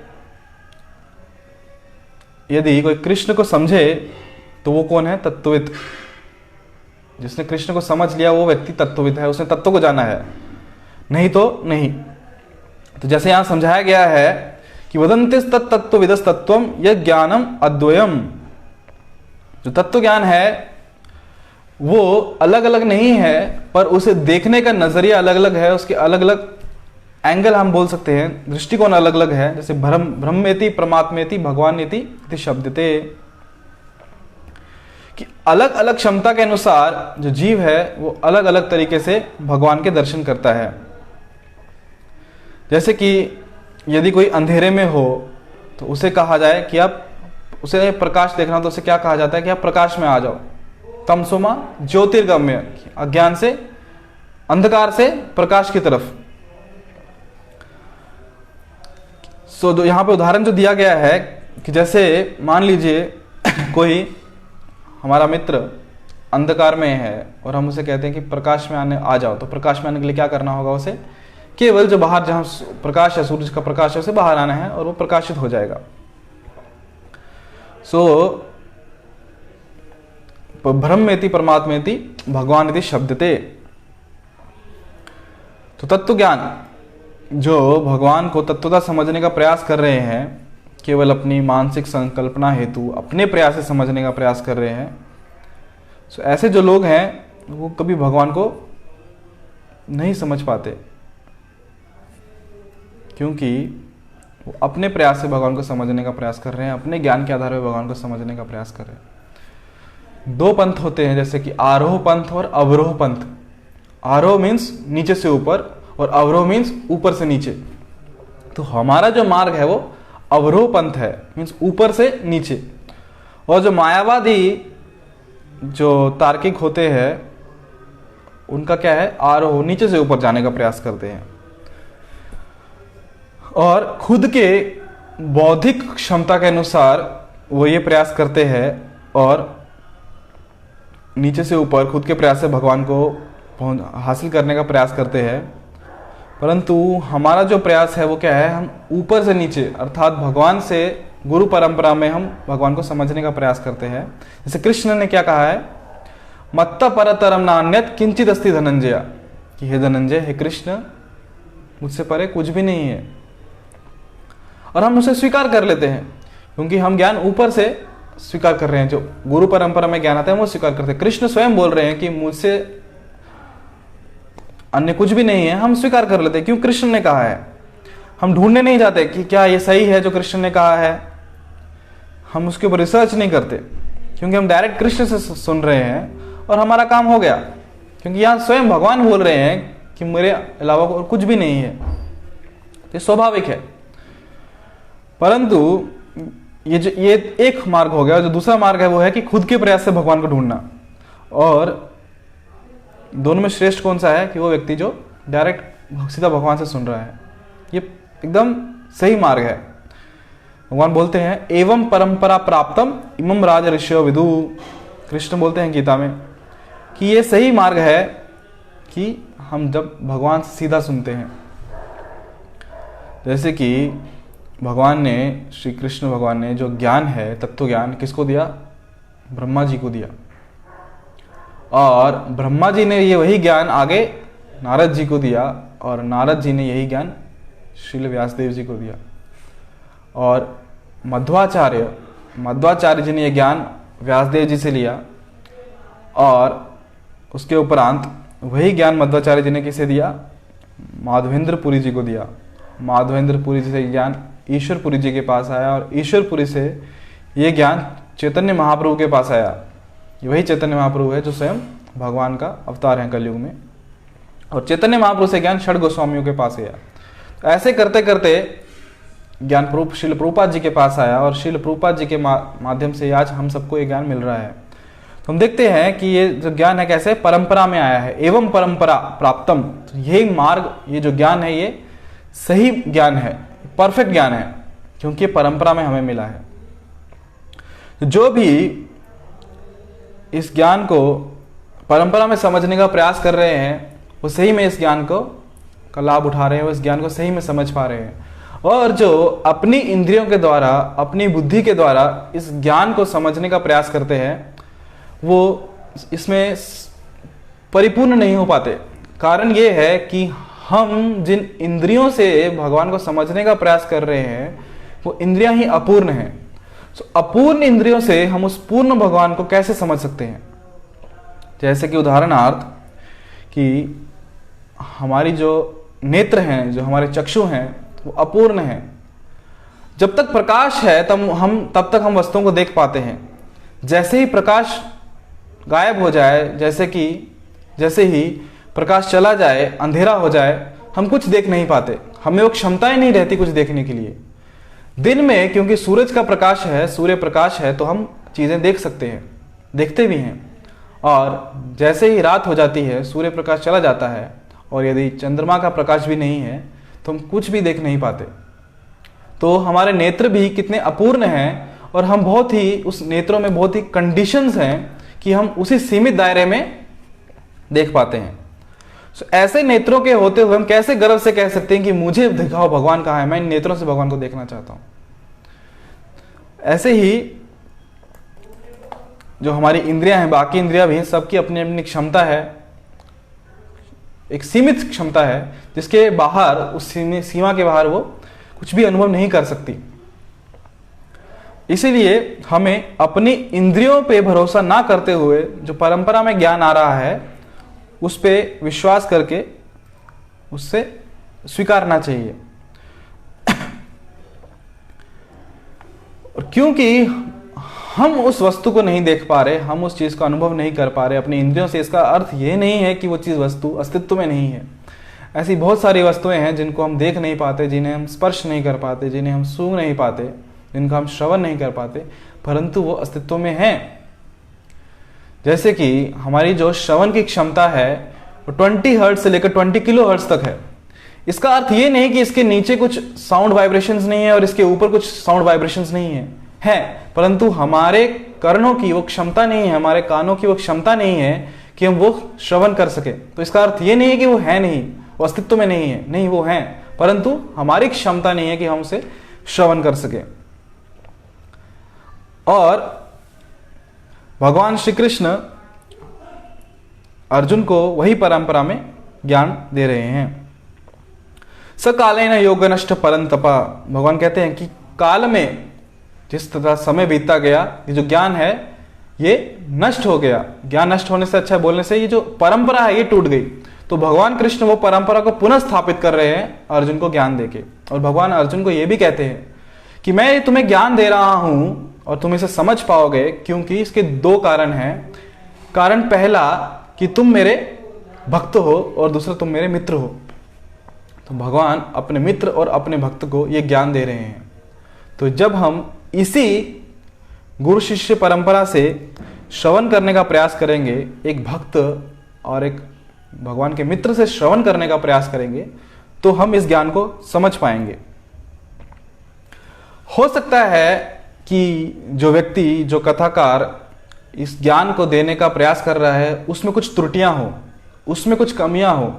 Speaker 1: यदि कोई कृष्ण को समझे तो वो कौन है? तत्वविद। जिसने कृष्ण को समझ लिया वो व्यक्ति तत्वविद है, उसने तत्व को जाना है, नहीं तो नहीं। तो जैसे यहां समझाया गया है कि वदन्तिस तत्त्वविदस् तत्त्वम यज् ज्ञानम अद्वयम। जो तत्व ज्ञान है वो अलग अलग नहीं है, पर उसे देखने का नजरिया अलग अलग है, उसके अलग अलग एंगल हम बोल सकते हैं, दृष्टिकोण अलग अलग है। जैसे ब्रह्मेति परमात्मेति भगवानेति इति शब्दते, कि अलग अलग क्षमता के अनुसार जो जीव है वो अलग अलग तरीके से भगवान के दर्शन करता है। जैसे कि यदि कोई अंधेरे में हो तो उसे कहा जाए कि आप, उसे प्रकाश देखना, तो उसे क्या कहा जाता है कि आप प्रकाश में आ जाओ। तमसोमा ज्योतिर्गम्य, अज्ञान से, अंधकार से प्रकाश की तरफ। सो यहां पे उदाहरण जो दिया गया है कि जैसे मान लीजिए कोई हमारा मित्र अंधकार में है और हम उसे कहते हैं कि प्रकाश में आ जाओ, तो प्रकाश में आने के लिए क्या करना होगा? उसे केवल जो बाहर जहां प्रकाश है, सूरज का प्रकाश है, उसे बाहर आना है और वो प्रकाशित हो जाएगा। सो ब्रह्मेति परमात्मेति भगवानेति शब्दते। तो तत्व ज्ञान, जो भगवान को तत्वता समझने का प्रयास कर रहे हैं, केवल अपनी मानसिक संकल्पना हेतु अपने प्रयास से समझने का प्रयास कर रहे हैं, सो ऐसे जो लोग हैं वो कभी भगवान को नहीं समझ पाते, क्योंकि वो अपने प्रयास से भगवान को समझने का प्रयास कर रहे हैं, अपने ज्ञान के आधार पर भगवान को समझने का प्रयास कर रहे हैं। दो पंथ होते हैं, जैसे कि आरोह पंथ और अवरोह पंथ। आरोह मीन्स नीचे से ऊपर और अवरोह मीन्स ऊपर से नीचे। तो हमारा जो मार्ग है वो अवरोह पंथ है, मीन्स ऊपर से नीचे। और जो मायावादी, जो तार्किक होते हैं, उनका क्या है? आरोह, नीचे से ऊपर जाने का प्रयास करते हैं और खुद के बौद्धिक क्षमता के अनुसार वो ये प्रयास करते हैं और नीचे से ऊपर खुद के प्रयास से भगवान को हासिल करने का प्रयास करते हैं। परंतु हमारा जो प्रयास है वो क्या है? हम ऊपर से नीचे अर्थात भगवान से, गुरु परंपरा में हम भगवान को समझने का प्रयास करते हैं। जैसे कृष्ण ने क्या कहा है? मत्ता परतरम नान्यत किंचित अस्ति धनंजय, कि हे धनंजय, हे कृष्ण, मुझसे परे कुछ भी नहीं है। और हम उसे स्वीकार कर लेते हैं, क्योंकि हम ज्ञान ऊपर से स्वीकार कर रहे हैं। जो गुरु परंपरा में ज्ञान आता है वो स्वीकार करते हैं। कृष्ण स्वयं बोल रहे हैं कि मुझसे अन्य कुछ भी नहीं है, हम स्वीकार कर लेते हैं, क्यों? कृष्ण ने कहा है। हम ढूंढने नहीं जाते कि क्या ये सही है जो कृष्ण ने कहा है, हम उसके ऊपर रिसर्च नहीं करते, क्योंकि हम डायरेक्ट कृष्ण से सुन रहे हैं और हमारा काम हो गया। क्योंकि यहाँ स्वयं भगवान बोल रहे हैं कि मेरे अलावा और कुछ भी नहीं है, ये स्वाभाविक है। परंतु ये एक मार्ग हो गया। जो दूसरा मार्ग है वो है कि खुद के प्रयास से भगवान को ढूंढना। और दोनों में श्रेष्ठ कौन सा है कि वो व्यक्ति जो डायरेक्ट सीधा भगवान से सुन रहा है। ये एकदम सही मार्ग है। भगवान बोलते हैं एवं परंपरा प्राप्तम इमं राज ऋषयो विदु। कृष्ण बोलते हैं गीता में कि ये सही मार्ग है कि हम जब भगवान से सीधा सुनते हैं। जैसे कि भगवान ने, श्री कृष्ण भगवान ने जो ज्ञान है, तत्व ज्ञान किसको दिया? ब्रह्मा जी को दिया। और ब्रह्मा जी ने ये वही ज्ञान आगे नारद जी को दिया, और नारद जी ने यही ज्ञान श्रील व्यासदेव जी को दिया। और मध्वाचार्य जी ने यह ज्ञान व्यासदेव जी से लिया, और उसके उपरांत वही ज्ञान मध्वाचार्य जी ने किसे दिया? माधवेंद्रपुरी जी को दिया। माधवेंद्रपुरी जी से ज्ञान ईश्वरपुरी जी के पास आया, और ईश्वरपुरी से ये ज्ञान चैतन्य महाप्रभु के पास आया। वही चैतन्य महाप्रभु है जो स्वयं भगवान का अवतार है कलयुग में। और चैतन्य महाप्रभु से ज्ञान षड गोस्वामियों के पास गया। तो ऐसे करते करते ज्ञान श्रील प्रभुपाद जी के पास आया, और श्रील प्रभुपाद जी के माध्यम से आज हम सबको ये ज्ञान मिल रहा है। तो हम देखते हैं कि ये जो ज्ञान है कैसे परंपरा में आया है। एवं परंपरा प्राप्तम, तो यही मार्ग, ये जो ज्ञान है ये सही ज्ञान है, परफेक्ट ज्ञान है, क्योंकि परंपरा में हमें मिला है। तो जो भी इस ज्ञान को परंपरा में समझने का प्रयास कर रहे हैं वो सही में इस ज्ञान का लाभ उठा रहे हैं, वो इस ज्ञान को सही में समझ पा रहे हैं। और जो अपनी इंद्रियों के द्वारा, अपनी बुद्धि के द्वारा इस ज्ञान को समझने का प्रयास करते हैं वो इसमें परिपूर्ण नहीं हो पाते। कारण ये है कि हम जिन इंद्रियों से भगवान को समझने का प्रयास कर रहे हैं वो इंद्रियां ही अपूर्ण हैं। तो अपूर्ण इंद्रियों से हम उस पूर्ण भगवान को कैसे समझ सकते हैं? जैसे कि उदाहरणार्थ कि हमारी जो नेत्र हैं, जो हमारे चक्षु हैं, वो अपूर्ण हैं। जब तक प्रकाश है तब तक हम वस्तुओं को देख पाते हैं। जैसे ही प्रकाश गायब हो जाए, जैसे ही प्रकाश चला जाए, अंधेरा हो जाए, हम कुछ देख नहीं पाते। हमें वो क्षमताएं नहीं रहती कुछ देखने के लिए। दिन में क्योंकि सूरज का प्रकाश है, सूर्य प्रकाश है, तो हम चीजें देख सकते हैं, देखते भी हैं। और जैसे ही रात हो जाती है, सूर्य प्रकाश चला जाता है, और यदि चंद्रमा का प्रकाश भी नहीं है तो हम कुछ भी देख नहीं पाते। तो हमारे नेत्र भी कितने अपूर्ण हैं, और हम बहुत ही उस नेत्रों में बहुत ही कंडीशंस हैं कि हम उसी सीमित दायरे में देख पाते हैं। तो ऐसे नेत्रों के होते हुए हम कैसे गर्व से कह सकते हैं कि मुझे दिखाओ भगवान कहाँ है, मैं इन नेत्रों से भगवान को देखना चाहता हूं। ऐसे ही जो हमारी इंद्रियां हैं, बाकी इंद्रियां भी, सबकी अपनी अपनी क्षमता है, एक सीमित क्षमता है, जिसके बाहर, उस सीमा के बाहर वो कुछ भी अनुभव नहीं कर सकती। इसीलिए हमें अपनी इंद्रियों पे भरोसा ना करते हुए जो परंपरा में ज्ञान आ रहा है उस पे विश्वास करके उससे स्वीकारना चाहिए। और क्योंकि हम उस वस्तु को नहीं देख पा रहे, हम उस चीज का अनुभव नहीं कर पा रहे अपनी इंद्रियों से, इसका अर्थ ये नहीं है कि वो चीज, वस्तु अस्तित्व में नहीं है। ऐसी बहुत सारी वस्तुएं हैं जिनको हम देख नहीं पाते, जिन्हें हम स्पर्श नहीं कर पाते, जिन्हें हम सूंघ नहीं पाते, जिनका हम श्रवण नहीं कर पाते, परंतु वो अस्तित्व में हैं। जैसे कि हमारी जो श्रवण की क्षमता है वो 20 हर्ट्ज से लेकर 20 किलो हर्ट्ज तक है। इसका अर्थ ये नहीं कि इसके नीचे कुछ साउंड वाइब्रेशंस नहीं है और इसके ऊपर कुछ साउंड वाइब्रेशंस नहीं है, परंतु हमारे कर्णों की वो क्षमता नहीं है, हमारे कानों की वो क्षमता नहीं है कि हम वो श्रवण कर सके। तो इसका अर्थ ये नहीं है कि वो है नहीं, वो अस्तित्व में नहीं है, नहीं वो है, परंतु हमारी क्षमता नहीं है कि हम उसे श्रवण कर सके। और भगवान श्री कृष्ण अर्जुन को वही परंपरा में ज्ञान दे रहे हैं। सकालेन योगनष्ट परंतपा, भगवान कहते हैं कि काल में जिस तरह समय बीतता गया, ये जो ज्ञान है ये नष्ट हो गया। ज्ञान नष्ट होने से अच्छा बोलने से ये जो परंपरा है ये टूट गई। तो भगवान कृष्ण वो परंपरा को पुनः स्थापित कर रहे हैं अर्जुन को ज्ञान देके। और भगवान अर्जुन को ये भी कहते हैं कि मैं तुम्हें ज्ञान दे रहा हूं और तुम इसे समझ पाओगे, क्योंकि इसके दो कारण हैं। कारण पहला कि तुम मेरे भक्त हो और दूसरा तुम मेरे मित्र हो। तो भगवान अपने मित्र और अपने भक्त को ये ज्ञान दे रहे हैं। तो जब हम इसी गुरु शिष्य परंपरा से श्रवण करने का प्रयास करेंगे, एक भक्त और एक भगवान के मित्र से श्रवण करने का प्रयास करेंगे, तो हम इस ज्ञान को समझ पाएंगे। हो सकता है कि जो व्यक्ति, जो कथाकार इस ज्ञान को देने का प्रयास कर रहा है, उसमें कुछ त्रुटियां हो, उसमें कुछ कमियां हो,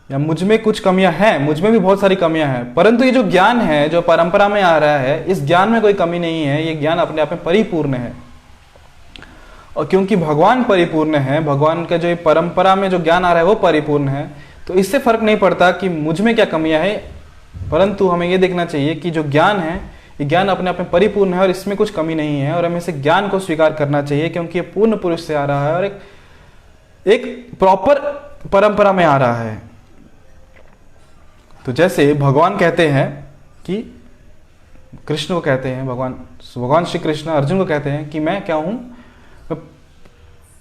Speaker 1: या मुझ में कुछ कमियां हैं, मुझ में भी बहुत सारी कमियां हैं, परंतु ये जो ज्ञान है, जो परंपरा में आ रहा है, इस ज्ञान में कोई कमी नहीं है। ये ज्ञान अपने आप में परिपूर्ण है। और क्योंकि भगवान परिपूर्ण है, भगवान का जो ये परंपरा में जो ज्ञान आ रहा है वो परिपूर्ण है, तो इससे फर्क नहीं पड़ता कि मुझ में क्या कमियां है, परंतु हमें ये देखना चाहिए कि जो ज्ञान है, ये ज्ञान अपने आप में परिपूर्ण है और इसमें कुछ कमी नहीं है, और हमें इसे ज्ञान को स्वीकार करना चाहिए, क्योंकि ये पूर्ण पुरुष से आ रहा है और एक प्रॉपर परंपरा में आ रहा है। तो जैसे भगवान कहते हैं कि कृष्ण को कहते हैं, भगवान श्री कृष्ण अर्जुन को कहते हैं कि मैं क्या हूं, मैं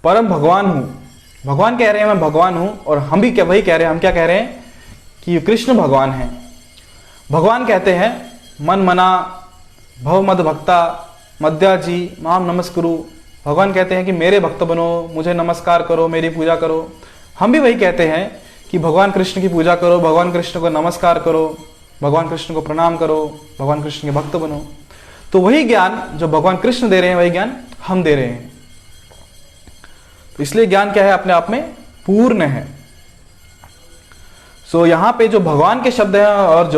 Speaker 1: परम भगवान हूं। भगवान कह रहे हैं मैं भगवान हूं, और हम भी क्या वही कह रहे हैं, हम क्या कह रहे हैं कि कृष्ण भगवान हैं। भगवान कहते हैं मन मना भव मद भक्ता मद्याजी माम नमस्कुरु। भगवान कहते हैं कि मेरे भक्त बनो, मुझे नमस्कार करो, मेरी पूजा करो। हम भी वही कहते हैं कि भगवान कृष्ण की पूजा करो, भगवान कृष्ण को नमस्कार करो, भगवान कृष्ण को प्रणाम करो, भगवान कृष्ण के भक्त बनो। तो वही ज्ञान जो भगवान कृष्ण दे रहे हैं, वही ज्ञान हम दे रहे हैं। तो इसलिए ज्ञान क्या है, अपने आप में पूर्ण है। सो यहां पे जो भगवान के शब्द हैं और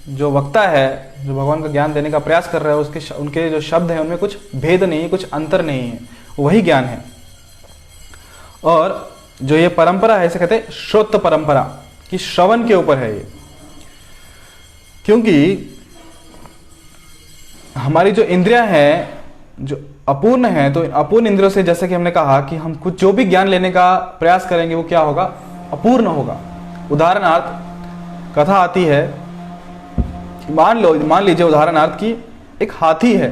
Speaker 1: जो वक्ता है, जो भगवान का ज्ञान देने का प्रयास कर रहा है, उनके जो शब्द हैं उनमें कुछ भेद नहीं है, कुछ अंतर नहीं है, वही ज्ञान है। और जो ये परंपरा है, इसे कहते हैं श्रोत परंपरा, कि श्रवण के ऊपर है ये। क्योंकि हमारी जो इंद्रियां हैं जो अपूर्ण है, तो अपूर्ण इंद्रियों से, जैसे कि हमने कहा कि हम कुछ जो भी ज्ञान लेने का प्रयास करेंगे वो क्या होगा, अपूर्ण होगा। उदाहरणार्थ कथा आती है, मान लीजिए उदाहरणार्थ कि एक हाथी है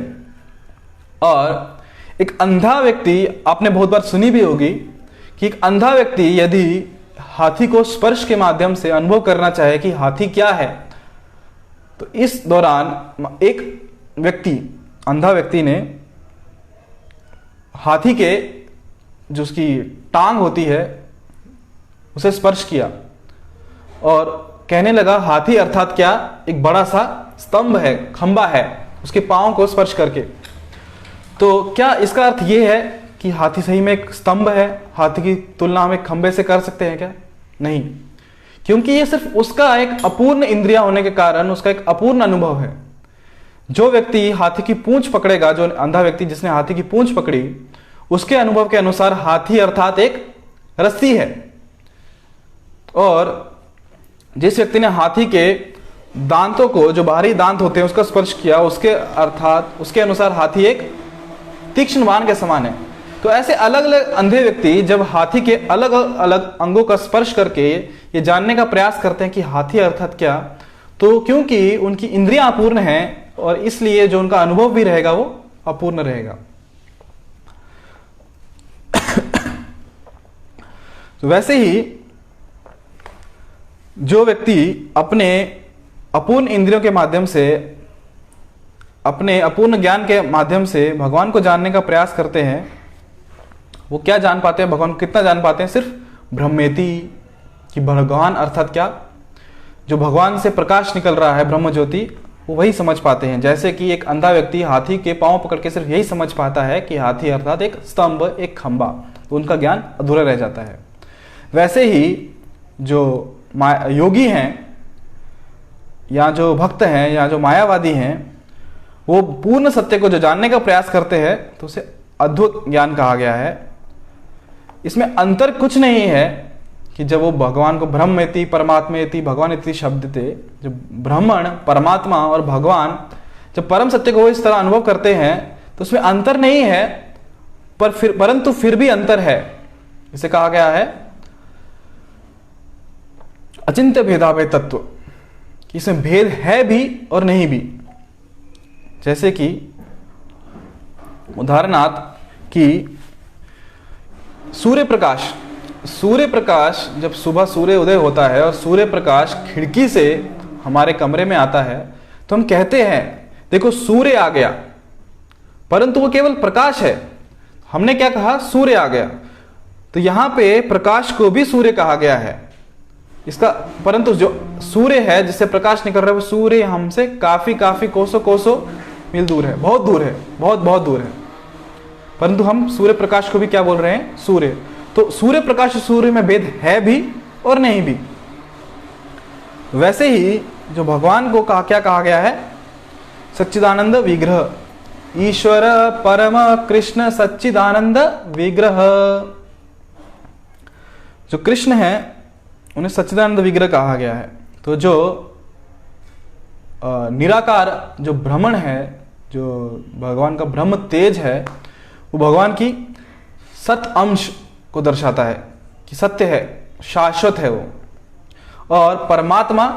Speaker 1: और एक अंधा व्यक्ति, आपने बहुत बार सुनी भी होगी कि एक अंधा व्यक्ति यदि हाथी को स्पर्श के माध्यम से अनुभव करना चाहे कि हाथी क्या है, तो इस दौरान एक व्यक्ति, अंधा व्यक्ति ने हाथी के जो उसकी टांग होती है उसे स्पर्श किया और कहने लगा हाथी अर्थात क्या, एक बड़ा सा स्तंभ है, खंबा है, उसके पांव को स्पर्श करके। तो क्या इसका अर्थ यह है कि हाथी सही में एक स्तंभ है, हाथी की तुलना हम एक खंबे से कर सकते हैं क्या? नहीं, क्योंकि ये सिर्फ उसका एक अपूर्ण इंद्रिया होने के कारण उसका एक अपूर्ण अनुभव है। जो व्यक्ति हाथी की पूंछ पकड़ेगा, जो अंधा व्यक्ति जिसने हाथी की पूंछ पकड़ी, उसके अनुभव के अनुसार हाथी अर्थात एक रस्सी है, और जिस व्यक्ति ने हाथी के दांतों को, जो बाहरी दांत होते हैं, उसका स्पर्श किया, उसके अनुसार हाथी एक तीक्ष्ण बाण के समान है। तो ऐसे अलग अलग अंधे व्यक्ति जब हाथी के अलग अलग अंगों का स्पर्श करके ये जानने का प्रयास करते हैं कि हाथी अर्थात क्या, तो क्योंकि उनकी इंद्रियां अपूर्ण हैं और इसलिए जो उनका अनुभव भी रहेगा वो अपूर्ण रहेगा। तो वैसे ही जो व्यक्ति अपने अपूर्ण इंद्रियों के माध्यम से, अपने अपूर्ण ज्ञान के माध्यम से भगवान को जानने का प्रयास करते हैं, वो क्या जान पाते हैं, भगवान को कितना जान पाते हैं? सिर्फ ब्रह्मेति, कि भगवान अर्थात क्या, जो भगवान से प्रकाश निकल रहा है, ब्रह्म ज्योति, वो वही समझ पाते हैं। जैसे कि एक अंधा व्यक्ति हाथी के पांव पकड़ के सिर्फ यही समझ पाता है कि हाथी अर्थात एक स्तंभ, एक खंबा, तो उनका ज्ञान अधूरा रह जाता है। वैसे ही जो योगी हैं या जो भक्त हैं या जो मायावादी हैं, वो पूर्ण सत्य को जो जानने का प्रयास करते हैं, तो उसे अद्भुत ज्ञान कहा गया है। इसमें अंतर कुछ नहीं है कि जब वो भगवान को ब्रह्मेति परमात्मेति भगवान इति शब्द थे, जो ब्राह्मण, परमात्मा और भगवान जब परम सत्य को वो इस तरह अनुभव करते हैं, तो उसमें अंतर नहीं है, परंतु फिर भी अंतर है। इसे कहा गया है अचिंत्य भेदाभेद तत्व, कि इसमें भेद है भी और नहीं भी। जैसे कि उदाहरणार्थ कि सूर्य प्रकाश सूर्य प्रकाश, जब सुबह सूर्य उदय होता है और सूर्य प्रकाश खिड़की से हमारे कमरे में आता है तो हम कहते हैं देखो सूर्य आ गया, परंतु वो केवल प्रकाश है। हमने क्या कहा? सूर्य आ गया। तो यहां पे प्रकाश को भी सूर्य कहा गया है इसका, परंतु जो सूर्य है जिससे प्रकाश निकल रहा है वो सूर्य हमसे काफी काफी कोसों कोसों मील दूर है, बहुत दूर है, बहुत बहुत दूर है, परंतु हम सूर्य प्रकाश को भी क्या बोल रहे हैं? सूर्य। तो सूर्य प्रकाश और सूर्य में भेद है भी और नहीं भी। वैसे ही जो भगवान को क्या कहा गया है? सच्चिदानंद विग्रह, ईश्वर परम कृष्ण सच्चिदानंद विग्रह। जो कृष्ण है उन्हें सच्चिदानंद विग्रह कहा गया है। तो जो निराकार जो ब्रह्मण है, जो भगवान का ब्रह्म तेज है, वो भगवान की सत अंश को दर्शाता है कि सत्य है, शाश्वत है वो। और परमात्मा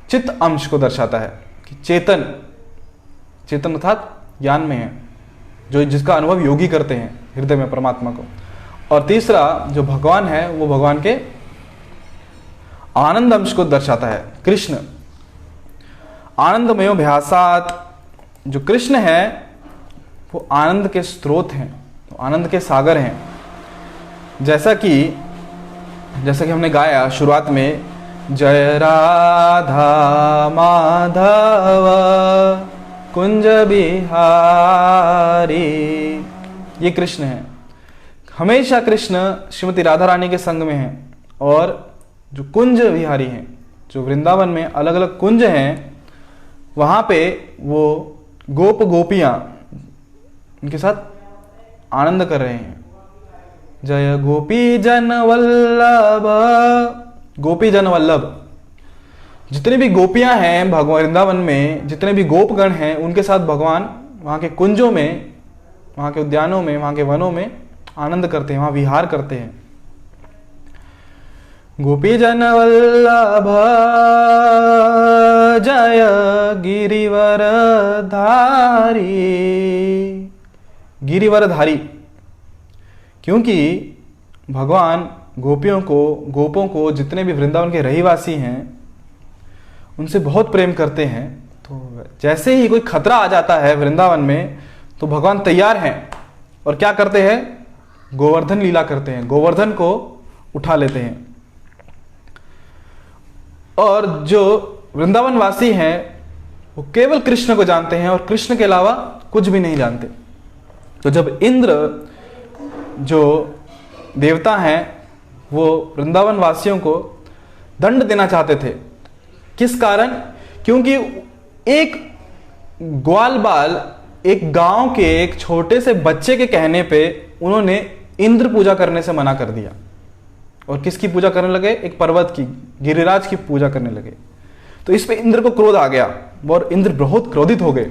Speaker 1: चित्त अंश को दर्शाता है कि चेतन, चेतन अर्थात ज्ञान में है, जो जिसका अनुभव योगी करते हैं हृदय में परमात्मा को। और तीसरा जो भगवान है वो भगवान के आनंद अंश को दर्शाता है, कृष्ण। आनंदमयो भ्यासात, जो कृष्ण है वो आनंद के स्रोत हैं, आनंद के सागर हैं। जैसा कि हमने गाया शुरुआत में, जय राधा माधव कुंज बिहारी, ये कृष्ण है। हमेशा कृष्ण श्रीमती राधा रानी के संग में हैं। और जो कुंज विहारी हैं, जो वृंदावन में अलग अलग कुंज हैं, वहां पे वो गोप गोपियां उनके साथ आनंद कर रहे हैं। जय गोपी जन वल्लभ, गोपी जन वल्लभ, जितने भी गोपियां हैं भगवान वृंदावन में, जितने भी गोपगण हैं, उनके साथ भगवान वहां के कुंजों में, वहां के उद्यानों में, वहां के वनों में आनंद करते हैं, वहां विहार करते हैं। गोपी जन वल्लभ जय गिरिवर धारी, गिरिवर धारी, क्योंकि भगवान गोपों को जितने भी वृंदावन के रहीवासी हैं उनसे बहुत प्रेम करते हैं। तो जैसे ही कोई खतरा आ जाता है वृंदावन में तो भगवान तैयार हैं और क्या करते हैं? गोवर्धन लीला करते हैं, गोवर्धन को उठा लेते हैं। और जो वृंदावन वासी हैं वो केवल कृष्ण को जानते हैं और कृष्ण के अलावा कुछ भी नहीं जानते। तो जब इंद्र जो देवता हैं वो वृंदावन वासियों को दंड देना चाहते थे, किस कारण? क्योंकि एक ग्वाल बाल, एक गांव के एक छोटे से बच्चे के कहने पे उन्होंने इंद्र पूजा करने से मना कर दिया। और किसकी पूजा करने लगे? एक पर्वत की, गिरिराज की पूजा करने लगे। तो इस पे इंद्र को क्रोध आ गया और इंद्र बहुत क्रोधित हो गए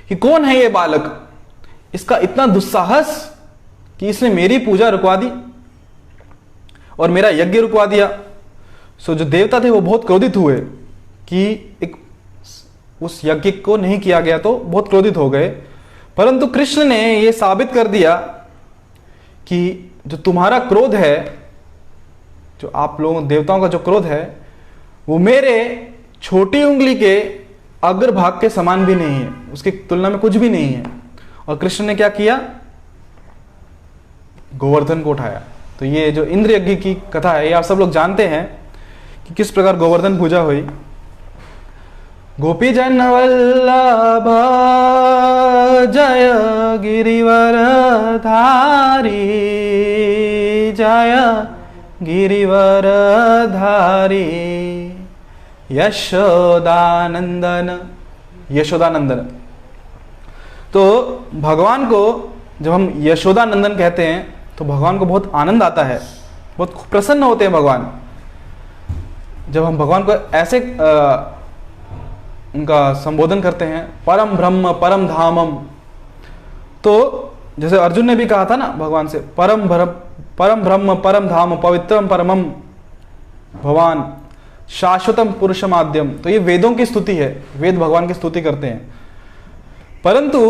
Speaker 1: कि कौन है ये बालक, इसका इतना दुस्साहस कि इसने मेरी पूजा रुकवा दी और मेरा यज्ञ रुकवा दिया। सो जो देवता थे वो बहुत क्रोधित हुए कि एक उस यज्ञ को नहीं किया गया, तो बहुत क्रोधित हो गए। परंतु कृष्ण ने यह साबित कर दिया कि जो तुम्हारा क्रोध है, जो आप लोगों देवताओं का जो क्रोध है, वो मेरे छोटी उंगली के अग्रभाग के समान भी नहीं है, उसकी तुलना में कुछ भी नहीं है। और कृष्ण ने क्या किया? गोवर्धन को उठाया। तो ये जो इंद्र यज्ञ की कथा है ये आप सब लोग जानते हैं कि किस प्रकार गोवर्धन पूजा हुई। गोपी जन वल्लभ जय गिरिवर धारी, जय गिरिवर धारी, यशोदानंदन, यशोदानंदन। तो भगवान को जब हम यशोदानंदन कहते हैं तो भगवान को बहुत आनंद आता है, बहुत प्रसन्न होते हैं भगवान जब हम भगवान को ऐसे उनका संबोधन करते हैं, परम ब्रह्म परम धामम। तो जैसे अर्जुन ने भी कहा था ना भगवान से, परम ब्रह्म परम धाम पवित्रम परमम भगवान शाश्वतम पुरुषमाद्यम। तो ये वेदों की स्तुति है, वेद भगवान की स्तुति करते हैं। परंतु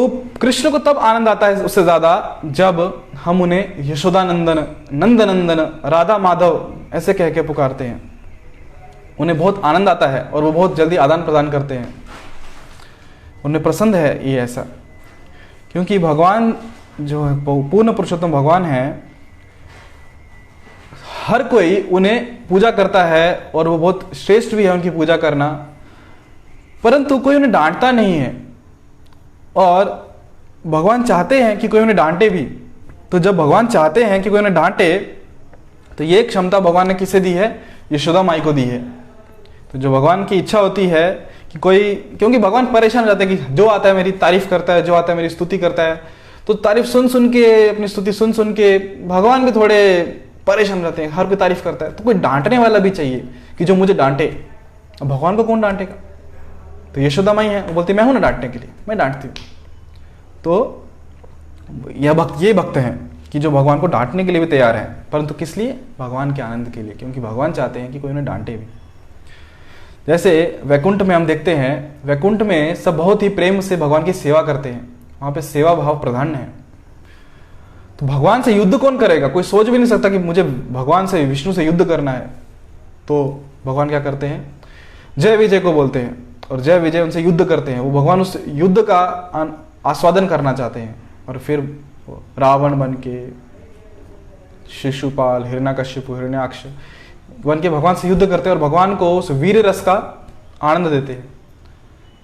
Speaker 1: कृष्ण को तब आनंद आता है उससे ज्यादा जब हम उन्हें यशोदानंदन, नंदनंदन, राधा माधव ऐसे कह के पुकारते हैं। उन्हें बहुत आनंद आता है और वो बहुत जल्दी आदान प्रदान करते हैं। उन्हें पसंद है ये ऐसा, क्योंकि भगवान जो है पूर्ण पुरुषोत्तम भगवान है, हर कोई उन्हें पूजा करता है और वो बहुत श्रेष्ठ भी है उनकी पूजा करना, परंतु कोई उन्हें डांटता नहीं है। और भगवान चाहते हैं कि कोई उन्हें डांटे भी। तो जब भगवान चाहते हैं कि कोई उन्हें डांटे, तो ये क्षमता भगवान ने किसे दी है? यशोदा माई को दी है। तो जो भगवान की इच्छा होती है कि कोई, क्योंकि भगवान परेशान हो जाते हैं कि जो आता है मेरी तारीफ करता है, जो आता है मेरी स्तुति करता है, तो तारीफ सुन सुन के, अपनी स्तुति सुन सुन के भगवान भी थोड़े परेशान रहते हैं। हर कोई तारीफ करता है, तो कोई डांटने वाला भी चाहिए कि जो मुझे डांटे। अब भगवान को कौन डांटेगा? तो यशोदा माई है, वो बोलती मैं हूं ना डांटने के लिए, मैं डांटती हूँ। तो ये भक्त हैं कि जो भगवान को डांटने के लिए भी तैयार है, परंतु किस लिए? भगवान के आनंद के लिए, क्योंकि भगवान चाहते हैं कि कोई उन्हें डांटे भी। जैसे वैकुंठ में हम देखते हैं, वैकुंठ में सब बहुत ही प्रेम से भगवान की सेवा करते हैं, वहां पे सेवा भाव प्रधान है। तो भगवान से युद्ध कौन करेगा? कोई सोच भी नहीं सकता कि मुझे भगवान से, विष्णु से युद्ध करना है। तो भगवान क्या करते हैं? जय विजय को बोलते हैं और जय विजय उनसे युद्ध करते हैं। वो भगवान उस युद्ध का आस्वादन करना चाहते हैं, और फिर रावण बन के, शिशुपाल, हिरण्यकश्यप, हिरण्याक्ष बन के भगवान से युद्ध करते हैं और भगवान को उस वीर रस का आनंद देते हैं।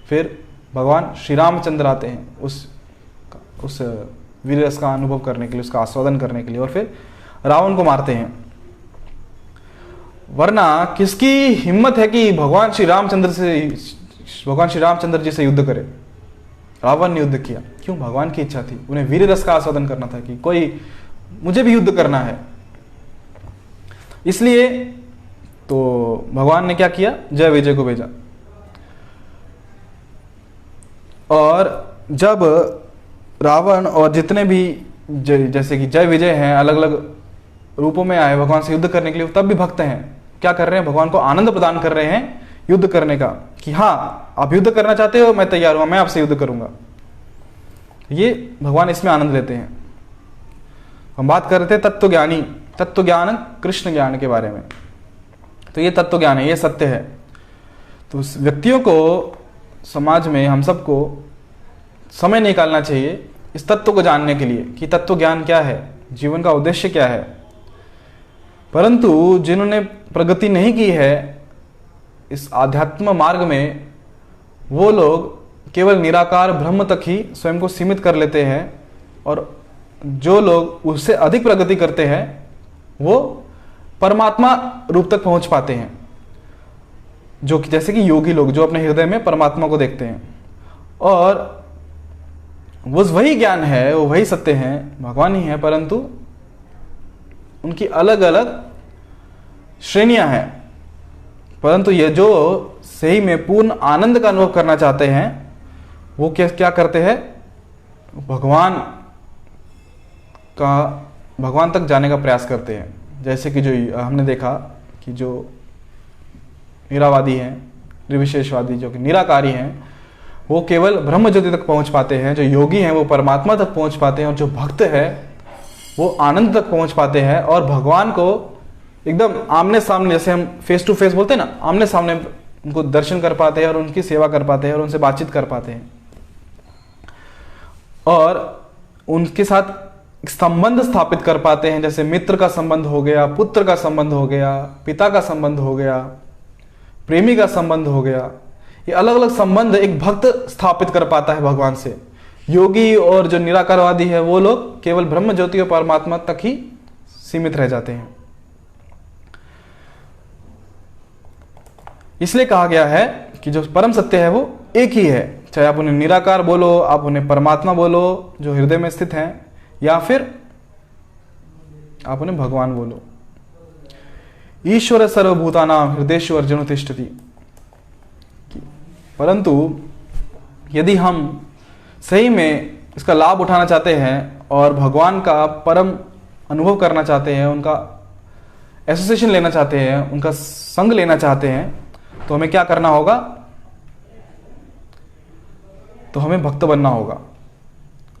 Speaker 1: फिर भगवान श्री रामचंद्र आते हैं उस वीर रस का अनुभव करने के लिए, उसका आस्वादन करने के लिए, और फिर रावण को मारते हैं। वरना किसकी हिम्मत है कि भगवान श्री रामचंद्र जी से युद्ध करे? रावण ने युद्ध किया। क्यों? भगवान की इच्छा थी, उन्हें वीर रस का आस्वादन करना था कि कोई मुझे भी युद्ध करना है। इसलिए तो भगवान ने क्या किया? जय विजय को भेजा। और जब रावण और जितने भी जैसे कि जय विजय हैं, अलग अलग रूपों में आए भगवान से युद्ध करने के लिए, तब भी भक्त हैं, क्या कर रहे हैं? भगवान को आनंद प्रदान कर रहे हैं युद्ध करने का, कि हाँ आप युद्ध करना चाहते हो, मैं तैयार हूं, मैं आपसे युद्ध करूंगा। ये भगवान इसमें आनंद लेते हैं। हम बात कर रहे थे तत्व ज्ञान, कृष्ण ज्ञान के बारे में। तो ये तत्व ज्ञान है, ये सत्य है। तो उस व्यक्तियों को, समाज में हम सबको समय निकालना चाहिए इस तत्व को जानने के लिए कि तत्व ज्ञान क्या है, जीवन का उद्देश्य क्या है। परंतु जिन्होंने प्रगति नहीं की है इस आध्यात्म मार्ग में, वो लोग केवल निराकार ब्रह्म तक ही स्वयं को सीमित कर लेते हैं, और जो लोग उससे अधिक प्रगति करते हैं वो परमात्मा रूप तक पहुंच पाते हैं। जो कि जैसे कि योगी लोग जो अपने हृदय में परमात्मा को देखते हैं, और वो वही ज्ञान है, वो वही सत्य है, भगवान ही है, परंतु उनकी अलग अलग श्रेणियां हैं। परंतु ये जो सही में पूर्ण आनंद का अनुभव करना चाहते हैं, वो क्या करते हैं? भगवान तक जाने का प्रयास करते हैं। जैसे कि जो हमने देखा कि जो निरावादी हैं, निर्विशेषवादी, जो कि निराकारी हैं, वो केवल ब्रह्म ज्योति तक पहुंच पाते हैं। जो योगी हैं वो परमात्मा तक पहुंच पाते हैं, और जो भक्त है वो आनंद तक पहुंच पाते हैं, और भगवान को एकदम आमने सामने, जैसे हम फेस टू फेस बोलते हैं ना, आमने सामने उनको दर्शन कर पाते हैं और उनकी सेवा कर पाते हैं और उनसे बातचीत कर पाते हैं, और उनके साथ संबंध स्थापित कर पाते हैं। जैसे मित्र का संबंध हो गया, पुत्र का संबंध हो गया, पिता का संबंध हो गया, प्रेमी का संबंध हो गया। ये अलग अलग संबंध एक भक्त स्थापित कर पाता है भगवान से। योगी और जो निराकारवादी है वो लोग केवल ब्रह्म ज्योति और परमात्मा तक ही सीमित रह जाते हैं। इसलिए कहा गया है कि जो परम सत्य है वो एक ही है, चाहे आप उन्हें निराकार बोलो, आप उन्हें परमात्मा बोलो जो हृदय में स्थित हैं, या फिर आप उन्हें भगवान बोलो। ईश्वर सर्वभूतानां हृदयेषु अर्जुन तिष्ठति। परंतु यदि हम सही में इसका लाभ उठाना चाहते हैं और भगवान का परम अनुभव करना चाहते हैं, उनका एसोसिएशन लेना चाहते हैं, उनका संग लेना चाहते हैं, तो हमें क्या करना होगा? तो हमें भक्त बनना होगा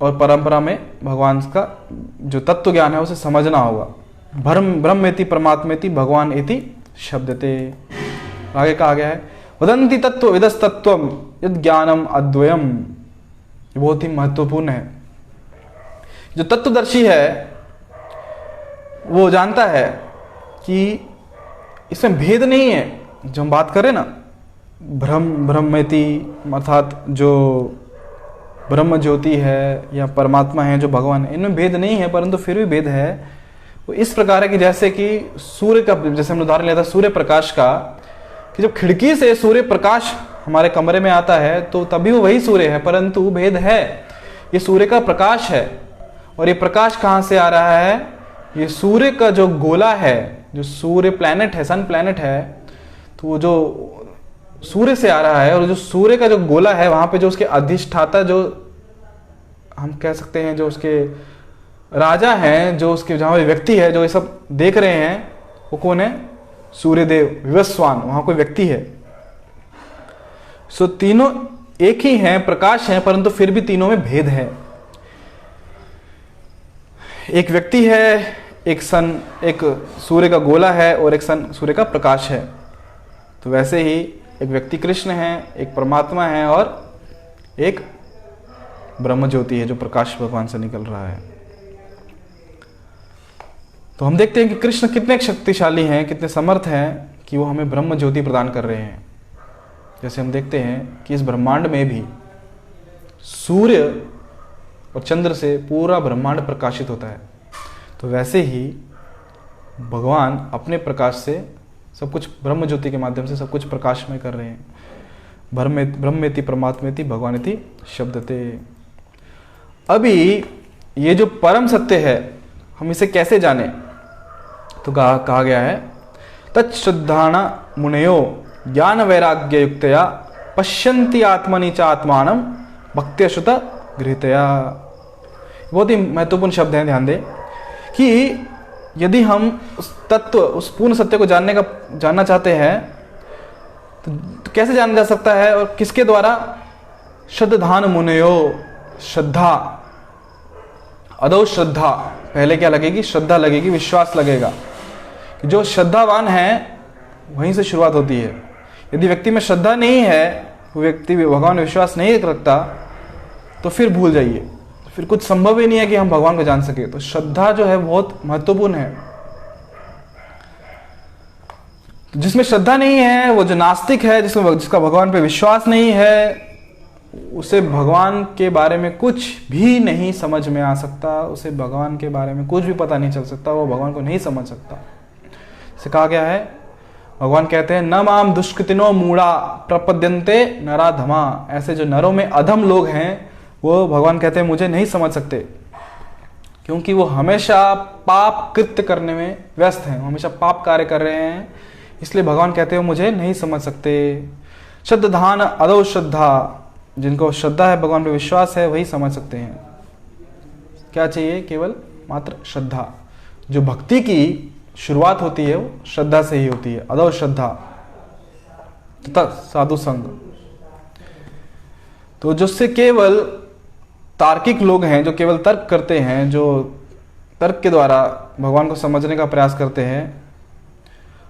Speaker 1: और परंपरा में भगवान का जो तत्व ज्ञान है उसे समझना होगा। ब्रह्मेति परमात्मेति भगवान इति शब्दते। आगे कहा गया है वदंति तत्व विदस्तत्वम यद ज्ञानम अद्वयम। ये बहुत ही महत्वपूर्ण है। जो तत्वदर्शी है वो जानता है कि इसमें भेद नहीं है। जो हम बात करें ना ब्रह्मेति अर्थात जो ब्रह्म ज्योति है या परमात्मा है जो भगवान है, इनमें भेद नहीं है, परंतु फिर भी भेद है। वो इस प्रकार है कि जैसे कि सूर्य का, जैसे हमने उदाहरण लिया था सूर्य प्रकाश का, कि जब खिड़की से सूर्य प्रकाश हमारे कमरे में आता है तो तभी वो वही सूर्य है, परंतु भेद है। ये सूर्य का प्रकाश है और ये प्रकाश कहाँ से आ रहा है? ये सूर्य का जो गोला है, जो सूर्य प्लैनेट है, सन प्लैनेट है, तो वो जो सूर्य से आ रहा है। और जो सूर्य का जो गोला है वहां पे जो उसके अधिष्ठाता, जो हम कह सकते हैं जो उसके राजा हैं, जो उसके जहां व्यक्ति है जो ये सब देख रहे हैं, वो कौन है? सूर्यदेव विवस्वान, वहां कोई व्यक्ति है। सो तीनों एक ही हैं, प्रकाश हैं, परंतु फिर भी तीनों में भेद है। एक व्यक्ति है, एक सूर्य का गोला है और एक सन सूर्य का प्रकाश है। तो वैसे ही एक व्यक्ति कृष्ण है, एक परमात्मा है और एक ब्रह्म ज्योति है जो प्रकाश भगवान से निकल रहा है। तो हम देखते हैं कि कृष्ण कितने शक्तिशाली हैं, कितने समर्थ हैं कि वो हमें ब्रह्म ज्योति प्रदान कर रहे हैं। जैसे हम देखते हैं कि इस ब्रह्मांड में भी सूर्य और चंद्र से पूरा ब्रह्मांड प्रकाशित होता है। तो वैसे ही भगवान अपने प्रकाश से सब कुछ, ब्रह्म ज्योति के माध्यम से सब कुछ प्रकाशमय कर रहे हैं। ब्रह्मेति परमात्मेति भगवानेति शब्दते। अभी ये जो परम सत्य है हम इसे कैसे जाने? तो कहा गया है तच्छ्रद्धान मुनयो ज्ञान वैराग्य युक्तया पश्यन्ति आत्मनि च आत्मानं भक्त्यश्रुत गृहीतया। बहुत ही महत्वपूर्ण शब्द है, ध्यान दें कि यदि हम उस तत्व, उस पूर्ण सत्य को जानना चाहते हैं तो कैसे जाना जा सकता है और किसके द्वारा? श्रद्धान मुनयो, श्रद्धा, अदौ श्रद्धा, पहले क्या लगेगी? श्रद्धा लगेगी, विश्वास लगेगा। जो श्रद्धावान है वहीं से शुरुआत होती है। यदि व्यक्ति में श्रद्धा नहीं है, वो व्यक्ति भगवान में विश्वास नहीं रखता, तो फिर भूल जाइए, फिर कुछ संभव ही नहीं है कि हम भगवान को जान सके। तो श्रद्धा जो है बहुत महत्वपूर्ण है। तो जिसमें श्रद्धा नहीं है, वो जो नास्तिक है, जिसका भगवान पे विश्वास नहीं है, उसे भगवान के बारे में कुछ भी नहीं समझ में आ सकता, उसे भगवान के बारे में कुछ भी पता नहीं चल सकता, वो भगवान को नहीं समझ सकता। इसे कहा गया है, भगवान कहते हैं न माम दुष्कृतिनो मूढ़ा प्रपद्यन्ते नराधमा। ऐसे जो नरों में अधम लोग हैं वो भगवान कहते हैं मुझे नहीं समझ सकते, क्योंकि वो हमेशा पाप कृत्य करने में व्यस्त हैं, हमेशा पाप कार्य कर रहे हैं। इसलिए भगवान कहते हैं मुझे नहीं समझ सकते। श्रद्धान अदौ श्रद्धा, जिनको श्रद्धा है, भगवान पे विश्वास है, वही समझ सकते हैं। क्या चाहिए? केवल मात्र श्रद्धा। जो भक्ति की शुरुआत होती है वो श्रद्धा से ही होती है। अदौ श्रद्धा तथा साधु संग। तो जिससे केवल तार्किक लोग हैं, जो केवल तर्क करते हैं, जो तर्क के द्वारा भगवान को समझने का प्रयास करते हैं,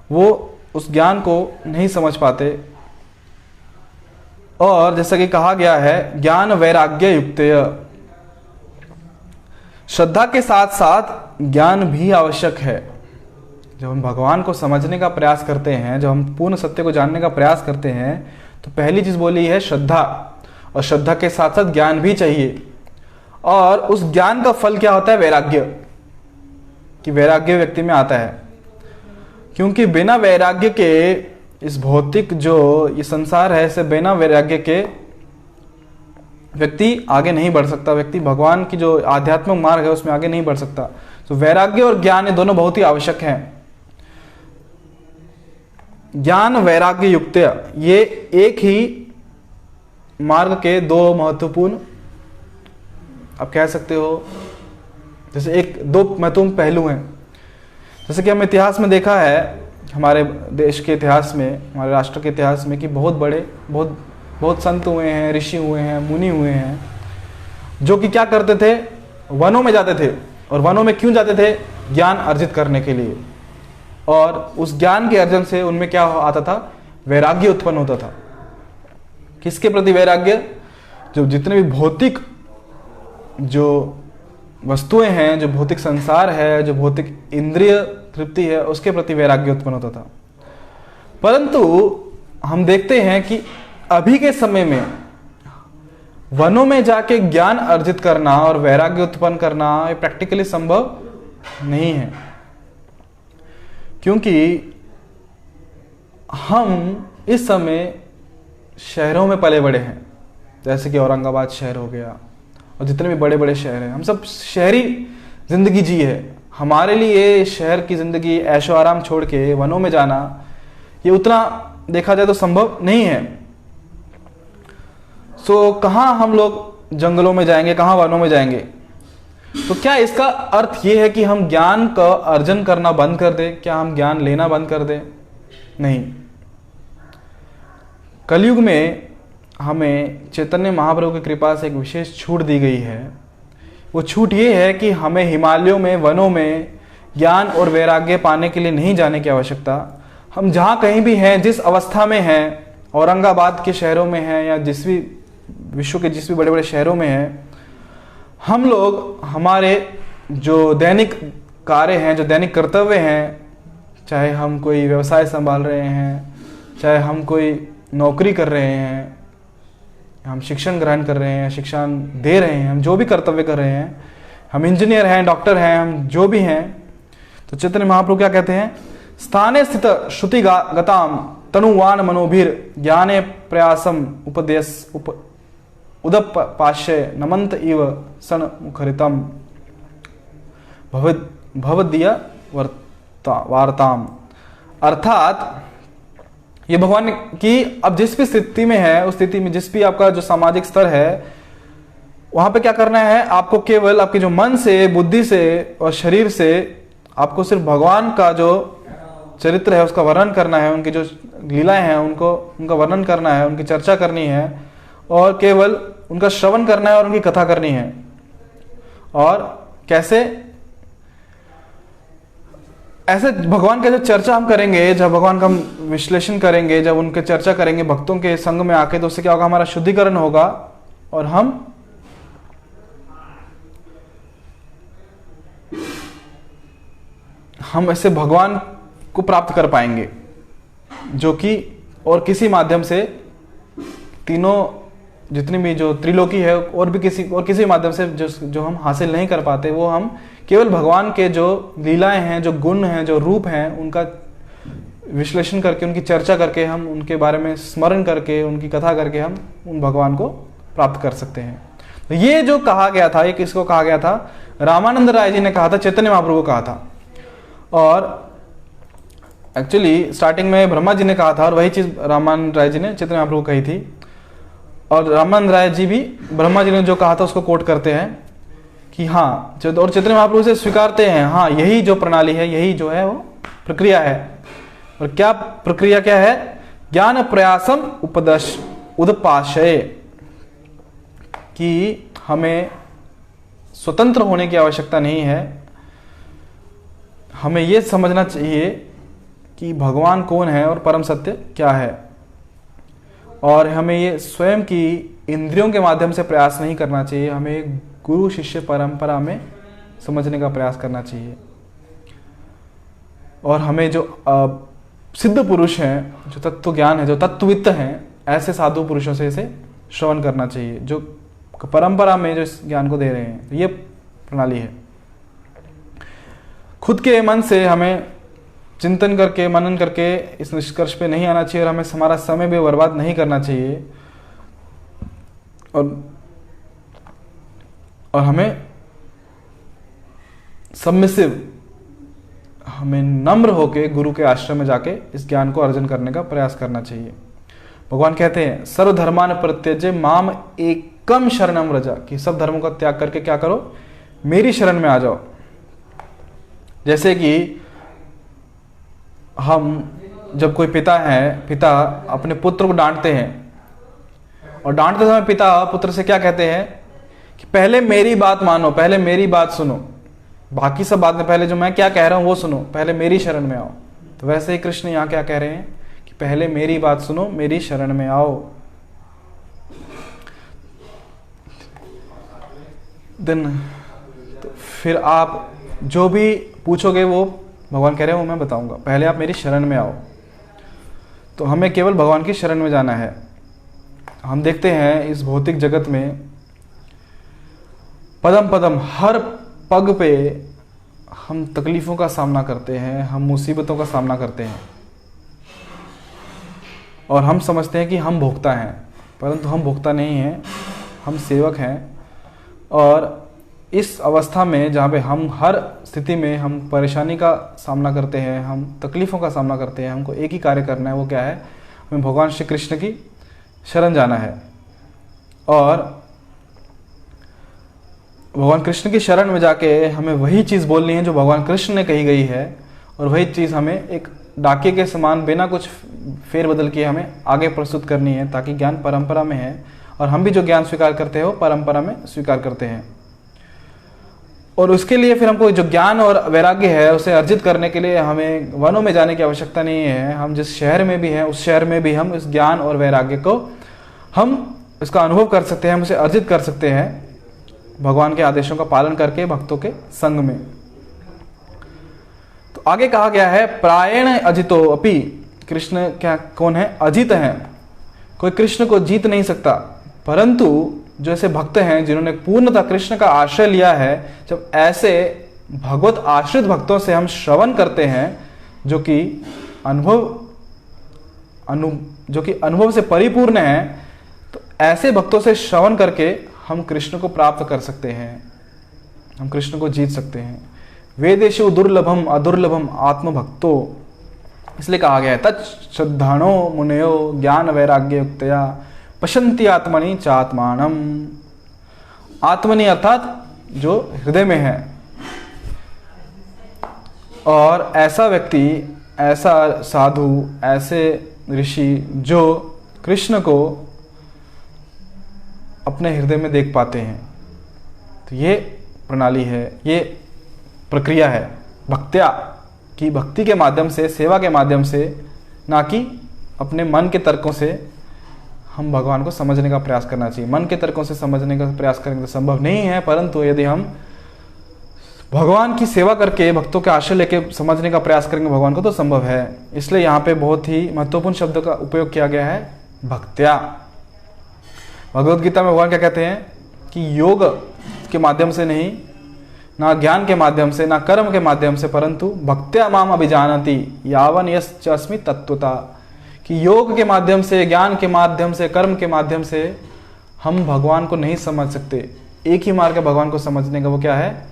Speaker 1: वो उस ज्ञान को नहीं समझ पाते। और जैसा कि कहा गया है ज्ञान वैराग्य युक्तया, श्रद्धा के साथ साथ ज्ञान भी आवश्यक है। जब हम भगवान को समझने का प्रयास करते हैं, जब हम पूर्ण सत्य को जानने का प्रयास करते हैं, तो पहली चीज बोली है श्रद्धा, और श्रद्धा के साथ साथ ज्ञान भी चाहिए। और उस ज्ञान का फल क्या होता है? वैराग्य, कि वैराग्य व्यक्ति में आता है। क्योंकि बिना वैराग्य के इस भौतिक जो ये संसार है, इसे बिना वैराग्य के व्यक्ति आगे नहीं बढ़ सकता। व्यक्ति भगवान की जो आध्यात्मिक मार्ग है उसमें आगे नहीं बढ़ सकता। तो वैराग्य और ज्ञान ये दोनों बहुत ही आवश्यक हैं। ज्ञान वैराग्य युक्त, ये एक ही मार्ग के दो महत्वपूर्ण, आप कह सकते हो जैसे दो महत्वपूर्ण पहलू हैं। जैसे कि हम इतिहास में देखा है, हमारे देश के इतिहास में, हमारे राष्ट्र के इतिहास में, कि बहुत बहुत संत हुए हैं, ऋषि हुए हैं, मुनि हुए हैं, जो कि क्या करते थे, वनों में जाते थे। और वनों में क्यों जाते थे? ज्ञान अर्जित करने के लिए। और उस ज्ञान के अर्जन से उनमें क्या आता था? वैराग्य उत्पन्न होता था। किसके प्रति वैराग्य? जो जितने भी भौतिक जो वस्तुएं हैं, जो भौतिक संसार है, जो भौतिक इंद्रिय तृप्ति है, उसके प्रति वैराग्य उत्पन्न होता था। परंतु हम देखते हैं कि अभी के समय में वनों में जाके ज्ञान अर्जित करना और वैराग्य उत्पन्न करना ये प्रैक्टिकली संभव नहीं है, क्योंकि हम इस समय शहरों में पले बड़े हैं, जैसे कि औरंगाबाद शहर हो गया और जितने भी बड़े बड़े शहर हैं। हम सब शहरी जिंदगी जी है। हमारे लिए शहर की जिंदगी, ऐशो आराम छोड़ के वनों में जाना, ये उतना देखा जाए तो संभव नहीं है। सो कहाँ हम लोग जंगलों में जाएंगे, कहाँ वनों में जाएंगे? तो क्या इसका अर्थ ये है कि हम ज्ञान का अर्जन करना बंद कर दें? क्या हम ज्ञान लेना बंद कर दें? नहीं। कलयुग में हमें चैतन्य महाप्रभु की कृपा से एक विशेष छूट दी गई है। वो छूट ये है कि हमें हिमालयों में, वनों में ज्ञान और वैराग्य पाने के लिए नहीं जाने की आवश्यकता। हम जहाँ कहीं भी हैं, जिस अवस्था में हैं, औरंगाबाद के शहरों में हैं या जिस भी विश्व के जिस भी बड़े बड़े शहरों में हैं, हम लोग हमारे जो दैनिक कार्य हैं, जो दैनिक कर्तव्य हैं, चाहे हम कोई व्यवसाय संभाल रहे हैं, चाहे हम कोई नौकरी कर रहे हैं, हम शिक्षण ग्रहण कर रहे हैं, शिक्षा दे रहे हैं, हम जो भी कर्तव्य कर रहे हैं, हम इंजीनियर हैं, डॉक्टर हैं, हम जो भी हैं, तो चैतन्य महाप्रभु क्या कहते हैं? स्थाने स्थित श्रुति गताम तनुवान मनोभिर ज्ञाने प्रयासम उदप पाश्य नमंत इव सन मुखरितम भवदीय वार्ताम। अर्थात ये भगवान की अब जिस भी स्थिति में है, उस स्थिति में जिस भी आपका जो सामाजिक स्तर है, वहां पे क्या करना है? आपको केवल आपके जो मन से, बुद्धि से और शरीर से आपको सिर्फ भगवान का जो चरित्र है उसका वर्णन करना है, उनकी जो लीलाएं हैं उनका वर्णन करना है, उनकी चर्चा करनी है और केवल उनका श्रवण करना है और उनकी कथा करनी है। और कैसे? ऐसे भगवान का जब चर्चा हम करेंगे, जब भगवान का हम विश्लेषण करेंगे, जब उनके चर्चा करेंगे भक्तों के संग में आके, तो उससे क्या होगा? हमारा शुद्धिकरण होगा और हम ऐसे भगवान को प्राप्त कर पाएंगे, जो कि और किसी माध्यम से तीनों जितनी भी जो त्रिलोकी है और किसी माध्यम से जो हम हासिल नहीं कर पाते, वो हम केवल भगवान के जो लीलाएं हैं, जो गुण हैं, जो रूप हैं, उनका विश्लेषण करके, उनकी चर्चा करके, हम उनके बारे में स्मरण करके, उनकी कथा करके हम उन भगवान को प्राप्त कर सकते हैं। तो ये जो कहा गया था, ये किसको कहा गया था? रामानंद राय जी ने कहा था, चैतन्य महाप्रभु को कहा था। और एक्चुअली स्टार्टिंग में ब्रह्मा जी ने कहा था और वही चीज रामानंद राय जी ने चैतन्य महाप्रभु को कही थी। और रामानंद राय जी भी ब्रह्मा जी ने जो कहा था उसको कोट करते हैं कि हाँ, और चैतन्य महाप्रभु से स्वीकारते हैं, हाँ यही जो प्रणाली है, यही जो है वो प्रक्रिया है। और क्या प्रक्रिया क्या है? ज्ञान प्रयासम उदपाशय, कि हमें स्वतंत्र होने की आवश्यकता नहीं है। हमें यह समझना चाहिए कि भगवान कौन है और परम सत्य क्या है, और हमें ये स्वयं की इंद्रियों के माध्यम से प्रयास नहीं करना चाहिए। हमें गुरु शिष्य परंपरा में समझने का प्रयास करना चाहिए। और हमें जो सिद्ध पुरुष हैं, जो तत्व ज्ञान है, जो तत्ववित्त हैं, ऐसे साधु पुरुषों से इसे श्रवण करना चाहिए, जो परंपरा में जो इस ज्ञान को दे रहे हैं। तो ये प्रणाली है। खुद के मन से हमें चिंतन करके, मनन करके इस निष्कर्ष पे नहीं आना चाहिए और हमें हमारा समय भी बर्बाद नहीं करना चाहिए। और हमें सबमिसिव, हमें नम्र होके गुरु के आश्रम में जाके इस ज्ञान को अर्जन करने का प्रयास करना चाहिए। भगवान कहते हैं सर्वधर्मान परित्यज्य माम एकम शरणम व्रज, कि सब धर्मों का त्याग करके क्या करो? मेरी शरण में आ जाओ। जैसे कि हम जब कोई पिता अपने पुत्र को डांटते हैं और डांटते समय पिता पुत्र से क्या कहते हैं कि पहले मेरी बात मानो, पहले मेरी बात सुनो, बाकी सब बात में पहले जो मैं क्या कह रहा हूं वो सुनो, पहले मेरी शरण में आओ। तो वैसे ही कृष्ण यहाँ क्या कह रहे हैं कि पहले मेरी बात सुनो, मेरी शरण में आओ। देन तो फिर आप जो भी पूछोगे वो भगवान कह रहे हैं वो मैं बताऊंगा, पहले आप मेरी शरण में आओ। तो हमें केवल भगवान की शरण में जाना है। हम देखते हैं इस भौतिक जगत में पदम पदम हर पग पे हम तकलीफ़ों का सामना करते हैं, हम मुसीबतों का सामना करते हैं और हम समझते हैं कि हम भोक्ता हैं, परंतु हम भोक्ता नहीं हैं, हम सेवक हैं। और इस अवस्था में जहाँ पे हम हर स्थिति में हम परेशानी का सामना करते हैं, हम तकलीफ़ों का सामना करते हैं, हमको एक ही कार्य करना है, वो क्या है, हमें भगवान श्री कृष्ण की शरण जाना है। और भगवान कृष्ण की शरण में जाके हमें वही चीज़ बोलनी है जो भगवान कृष्ण ने कही गई है, और वही चीज़ हमें एक डाके के समान बिना कुछ फेरबदल किए हमें आगे प्रस्तुत करनी है, ताकि ज्ञान परंपरा में है और हम भी जो ज्ञान स्वीकार करते हैं वो परंपरा में स्वीकार करते हैं। और उसके लिए फिर हमको जो ज्ञान और वैराग्य है उसे अर्जित करने के लिए हमें वनों में जाने की आवश्यकता नहीं है। हम जिस शहर में भी हैं उस शहर में भी हम इस ज्ञान और वैराग्य को हम इसका अनुभव कर सकते हैं, हम उसे अर्जित कर सकते हैं भगवान के आदेशों का पालन करके भक्तों के संग में। तो आगे कहा गया है प्रायण अजितो अपि, कृष्ण क्या कौन है, अजित हैं, कोई कृष्ण को जीत नहीं सकता। परंतु जो ऐसे भक्त हैं जिन्होंने पूर्णतः कृष्ण का आश्रय लिया है, जब ऐसे भगवत आश्रित भक्तों से हम श्रवण करते हैं जो कि अनुभव से परिपूर्ण है, तो ऐसे भक्तों से श्रवण करके हम कृष्ण को प्राप्त कर सकते हैं, हम कृष्ण को जीत सकते हैं। वेदेषु दुर्लभम अदुर्लभम आत्मभक्तो, इसलिए कहा गया है तच्छ्रद्धानो मुनयो ज्ञान वैराग्य युक्तया पश्यन्ति आत्मनि चात्मानम। आत्मनि अर्थात जो हृदय में है। और ऐसा व्यक्ति, ऐसा साधु, ऐसे ऋषि जो कृष्ण को अपने हृदय में देख पाते हैं। तो ये प्रणाली है, ये प्रक्रिया है भक्त्या की, भक्ति के माध्यम से, सेवा के माध्यम से, ना कि अपने मन के तर्कों से हम भगवान को समझने का प्रयास करना चाहिए। मन के तर्कों से समझने का प्रयास करेंगे तो संभव नहीं है, परंतु यदि हम भगवान की सेवा करके भक्तों के आश्रय लेके समझने का प्रयास करेंगे भगवान को तो संभव है। इसलिए यहाँ पे बहुत ही महत्वपूर्ण शब्द का उपयोग किया गया है, भक्त्या। भगवद गीता में भगवान क्या कहते हैं कि योग के माध्यम से नहीं, ना ज्ञान के माध्यम से, ना कर्म के माध्यम से, परंतु भक्त्या माम अभिजानति यावन यश्च अस्मि तत्वता, कि योग के माध्यम से, ज्ञान के माध्यम से, कर्म के माध्यम से हम भगवान को नहीं समझ सकते। एक ही मार्ग है भगवान को समझने का, वो क्या है,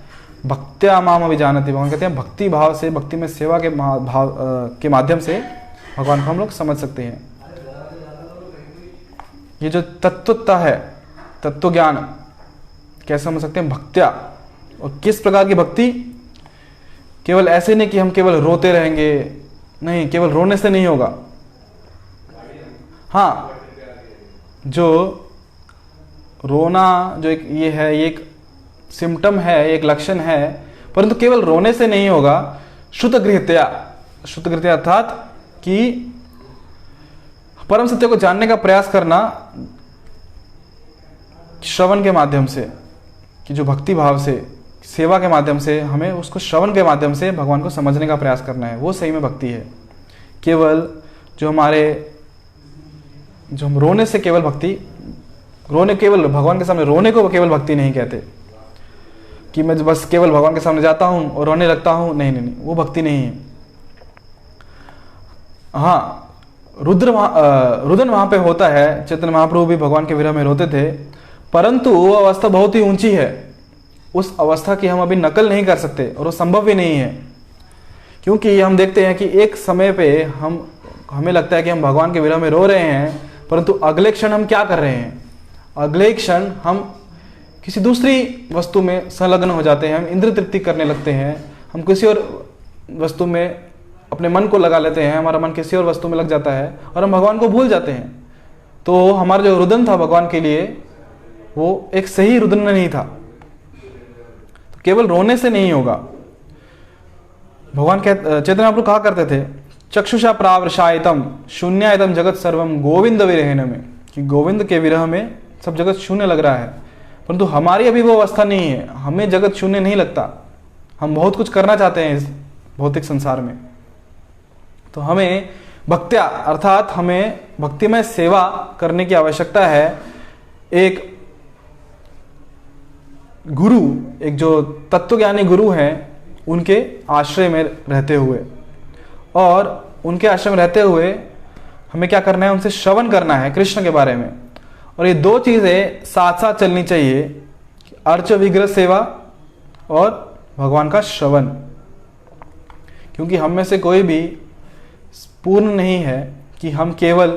Speaker 1: भक्त्या माम अभिजानति। भगवान कहते हैं भक्ति भाव से, भक्ति में सेवा के भाव के माध्यम से भगवान को हम लोग समझ सकते हैं। ये जो तत्वता है, तत्व ज्ञान कैसे समझ सकते हैं, भक्त्या। और किस प्रकार की भक्ति, केवल ऐसे नहीं कि हम केवल रोते रहेंगे, नहीं, केवल रोने से नहीं होगा। हाँ, जो रोना जो एक ये है, ये एक सिम्टम है, एक लक्षण है, परंतु केवल रोने से नहीं होगा। श्रुतगृहतया, श्रुतगृहतया अर्थात कि परम सत्य को जानने का प्रयास करना श्रवण के माध्यम से, कि जो भक्ति भाव से, सेवा के माध्यम से हमें उसको श्रवण के माध्यम से भगवान को समझने का प्रयास करना है, वो सही में भक्ति है। केवल जो हम रोने से केवल भक्ति, रोने केवल भगवान के सामने रोने को केवल भक्ति नहीं कहते, कि मैं बस केवल भगवान के सामने जाता हूं और रोने लगता हूं, नहीं नहीं नहीं, वो भक्ति नहीं है। हाँ, रुदन वहां पे होता है, चैतन्य महाप्रभु भी भगवान के विरह में रोते थे, परंतु वो अवस्था बहुत ही ऊंची है। उस अवस्था की हम अभी नकल नहीं कर सकते और वो संभव भी नहीं है, क्योंकि हम देखते हैं कि एक समय पे हमें लगता है कि हम भगवान के विरह में रो रहे हैं, परंतु अगले क्षण हम क्या कर रहे हैं, अगले क्षण हम किसी दूसरी वस्तु में संलग्न हो जाते हैं, हम इंद्र तृप्ति करने लगते हैं, हम किसी और वस्तु में अपने मन को लगा लेते हैं, हमारा मन किसी और वस्तु में लग जाता है और हम भगवान को भूल जाते हैं। तो हमारा जो रुदन था भगवान के लिए वो एक सही रुदन नहीं था। तो केवल रोने से नहीं होगा। भगवान चैतन्य महाप्रभु कहा करते थे, चक्षुषा प्रावृषायतम शून्यायतम जगत सर्वम गोविंद विरहन में, कि गोविंद के विरह में सब जगत शून्य लग रहा है। परंतु हमारी अभी वो अवस्था नहीं है, हमें जगत शून्य नहीं लगता। हम बहुत कुछ करना चाहते हैं इस भौतिक संसार में। तो हमें भक्त्या अर्थात हमें भक्तिमय सेवा करने की आवश्यकता है। एक गुरु, एक जो तत्वज्ञानी गुरु हैं, उनके आश्रय में रहते हुए, और उनके आश्रय में रहते हुए हमें क्या करना है, उनसे श्रवण करना है कृष्ण के बारे में। और ये दो चीजें साथ साथ चलनी चाहिए, अर्च विग्रह सेवा और भगवान का श्रवण। क्योंकि हम में से कोई भी पूर्ण नहीं है कि हम केवल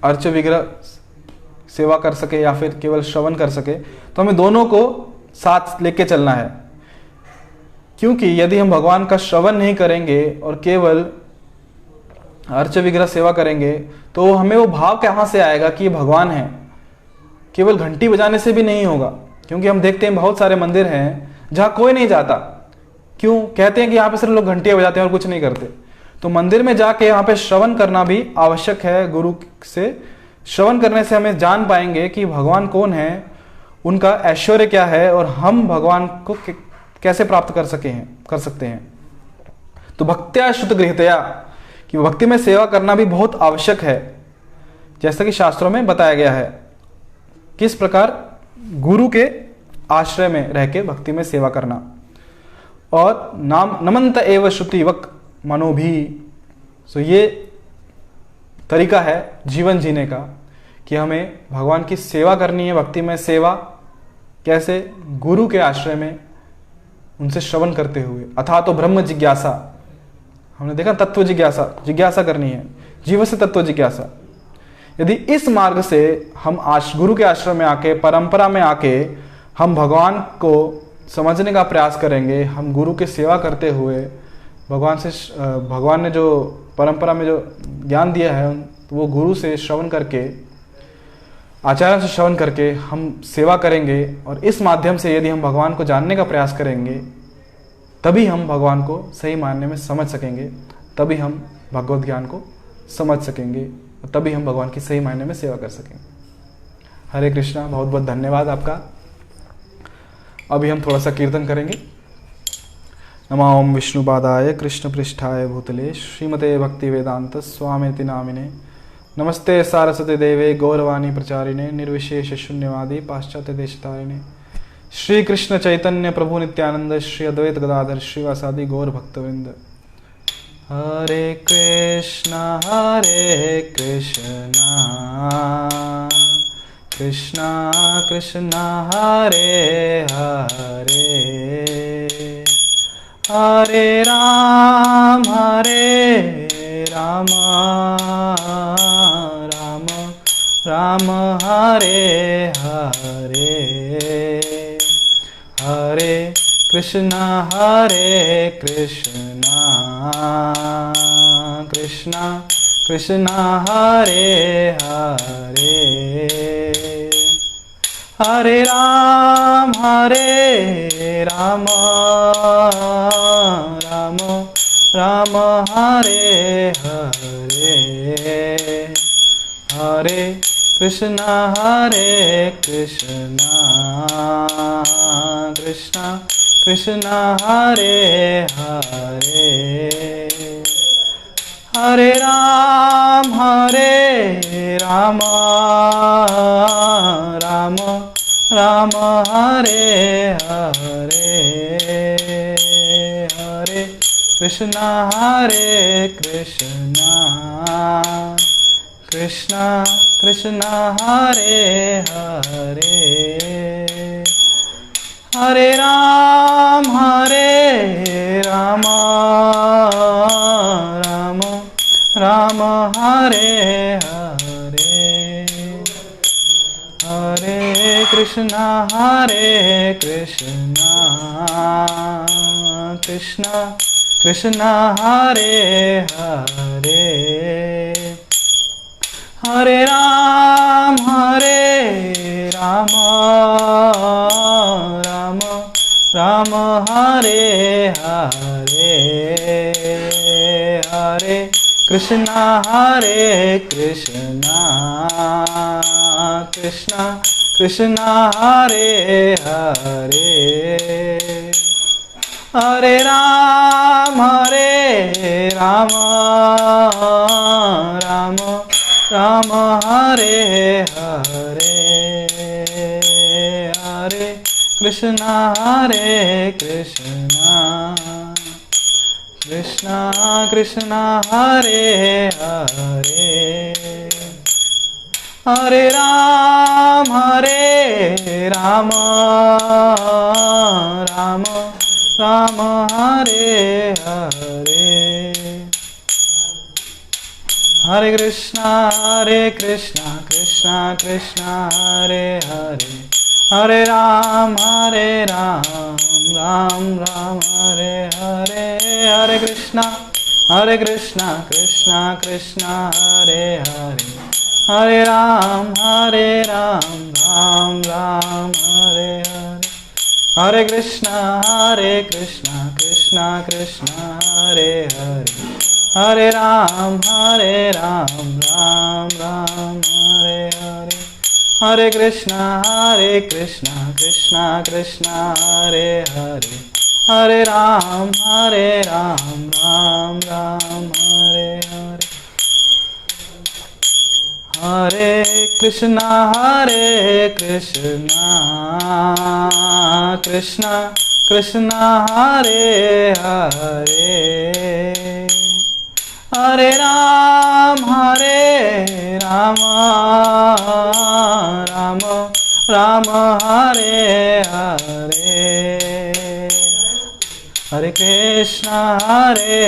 Speaker 1: अर्च विग्रह सेवा कर सके या फिर केवल श्रवण कर सके। तो हमें दोनों को साथ लेके चलना है। क्योंकि यदि हम भगवान का श्रवण नहीं करेंगे और केवल अर्च विग्रह सेवा करेंगे तो हमें वो भाव कहाँ से आएगा कि ये भगवान है। केवल घंटी बजाने से भी नहीं होगा। क्योंकि हम देखते हैं बहुत सारे मंदिर हैं जहाँ कोई नहीं जाता। क्यों? कहते हैं कि यहाँ पे सिर्फ लोग घंटियाँ बजाते हैं और कुछ नहीं करते। तो मंदिर में जाके यहाँ पे श्रवण करना भी आवश्यक है। गुरु से श्रवण करने से हमें जान पाएंगे कि भगवान कौन है, उनका ऐश्वर्य क्या है और हम भगवान को कैसे प्राप्त कर सकते हैं। तो भक्त्या शुद्ध गृहतया, कि भक्ति में सेवा करना भी बहुत आवश्यक है, जैसा कि शास्त्रों में बताया गया है। किस प्रकार गुरु के आश्रय में रह के भक्ति में सेवा करना। और नाम नमंत एव श्रुति वक मनो भी, सो ये तरीका है जीवन जीने का कि हमें भगवान की सेवा करनी है। भक्ति में सेवा कैसे? गुरु के आश्रय में उनसे श्रवण करते हुए। अथा तो ब्रह्म जिज्ञासा, हमने देखा तत्व जिज्ञासा करनी है, जीव से तत्व जिज्ञासा। यदि इस मार्ग से हम गुरु के आश्रम में आके, परंपरा में आके हम भगवान को समझने का प्रयास करेंगे, हम गुरु की सेवा करते हुए भगवान ने जो परंपरा में जो ज्ञान दिया है तो वो गुरु से श्रवण करके, आचार्य से श्रवण करके हम सेवा करेंगे। और इस माध्यम से यदि हम भगवान को जानने का प्रयास करेंगे तभी हम भगवान को सही मायने में समझ सकेंगे, तभी हम भगवत ज्ञान को समझ सकेंगे, और तभी हम भगवान की सही मायने में सेवा कर सकेंगे। हरे कृष्णा, बहुत बहुत धन्यवाद आपका। अभी हम थोड़ा सा कीर्तन करेंगे। नमो ओम विष्णुपादाय कृष्ण पृष्ठाय भूतले श्रीमते भक्ति वेदांत स्वामीति नामिने नमस्ते सारस्वती देवे गौरवाणी प्रचारिणे निर्विशेष शून्यवादी पाश्चात्य देशतारिणे श्री कृष्ण चैतन्य प्रभु नित्यानंद श्री अद्वैत गदाधर श्रीवासादि गौर भक्तवृंद। हरे कृष्णा कृष्णा कृष्णा हरे हरे, हरे राम राम राम हरे हरे, हरे कृष्णा कृष्णा कृष्णा हरे हरे, हरे राम राम राम हरे हरे, हरे कृष्णा कृष्णा कृष्णा हरे हरे, हरे राम राम राम हरे हरे, हरे कृष्णा कृष्णा कृष्णा हरे हरे, हरे राम राम हरे हरे, हरे कृष्णा कृष्णा कृष्णा हरे हरे, हरे राम राम राम हरे हरे, हरे कृष्णा कृष्णा कृष्णा हरे हरे, हरे राम राम राम हरे हरे, हरे कृष्णा कृष्णा कृष्णा हरे हरे, हरे राम राम राम हरे हरे, हरे कृष्णा कृष्णा कृष्णा हरे हरे, हरे राम राम हरे हरे, हरे कृष्णा कृष्णा कृष्णा हरे हरे, हरे राम राम हरे हरे, हरे कृष्णा कृष्णा कृष्णा हरे हरे, हरे राम राम हरे हरे, हरे कृष्णा कृष्णा कृष्णा हरे हरे, हरे राम राम हरे हरे, हरे कृष्णा कृष्णा कृष्णा हरे हरे, हरे राम राम हरे हरे, हरे कृष्णा कृष्णा हरे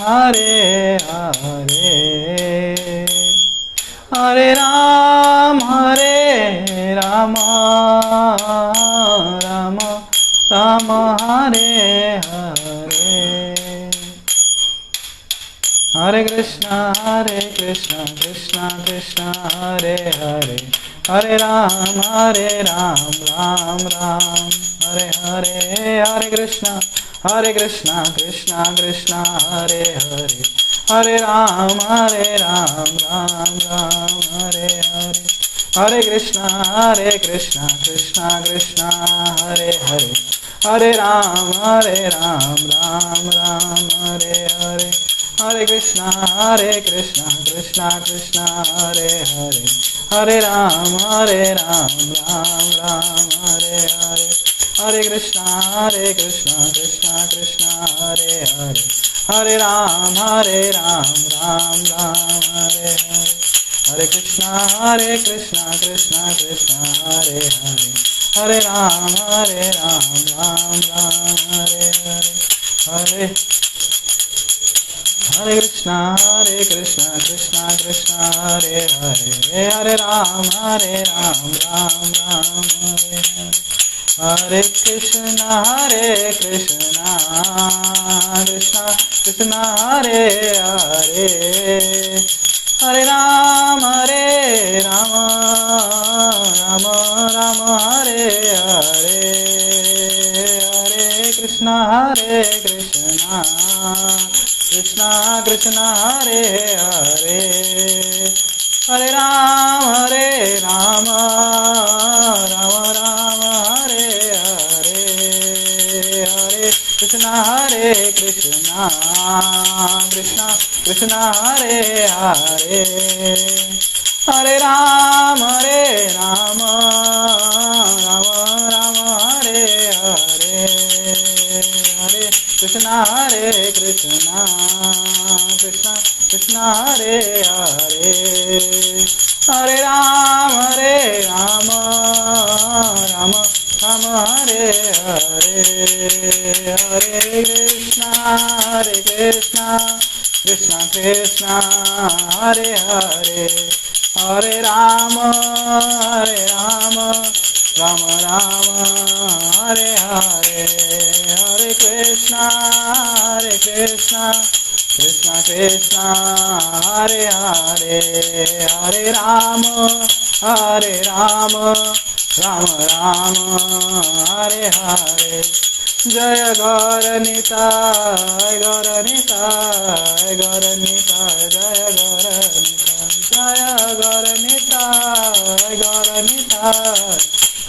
Speaker 1: हरे, हरे राम राम हरे हरे, हरे कृष्णा कृष्णा कृष्णा हरे हरे, हरे राम राम हरे हरे, हरे कृष्णा कृष्णा कृष्णा हरे हरे, हरे राम राम हरे हरे, हरे कृष्णा कृष्णा कृष्णा हरे हरे, हरे राम राम हरे हरे, हरे कृष्णा कृष्णा हरे हरे, हरे राम राम हरे हरे, हरे कृष्णा कृष्णा हरे हरे, हरे राम राम हरे हरे, हरे कृष्णा कृष्णा हरे हरे, हरे राम राम हरे हरे, हरे कृष्णा कृष्णा हरे हरे, हरे राम राम हरे हरे, हरे कृष्णा कृष्णा हरे हरे, हरे राम राम हरे हरे, हरे कृष्णा कृष्णा हरे हरे, हरे राम राम हरे हरे, हरे कृष्णा कृष्णा हरे हरे, हरे राम राम हरे हरे, हरे कृष्णा कृष्णा हरे हरे, हरे राम राम हरे हरे, हरे कृष्णा कृष्णा हरे हरे, हरे राम राम हरे हरे, हरे कृष्णा कृष्ण कृष्ण हरे हरे हरे राम राम राम हरे हरे जय गौर निताय गौर निताय गौर निताय जय गौर निताय जय गौर निताय गौर निताय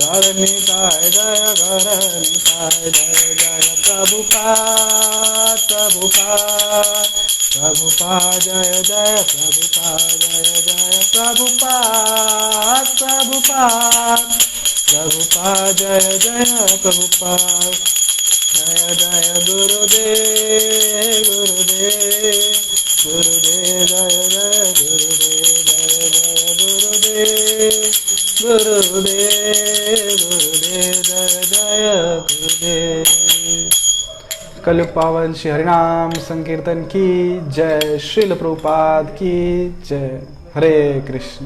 Speaker 1: गौर निताय जय गौर निताय जय जय प्रभुपाद प्रभुपाद प्रभुपाद जय जय प्रभुपाद जय जय प्रभुपाद प्रभुपाद प्रभुपाद जय जय प्रभुपाद जय जय गुरुदेव गुरुदेव गुरुदेव जय जय गुरुदेव जय जय गुरुदेव गुरुदेव गुरुदेव जय जय गुरुदेव। कलयुग पावन श्री हरिनाम संकीर्तन की जय। श्रील प्रभुपाद की जय। हरे कृष्ण।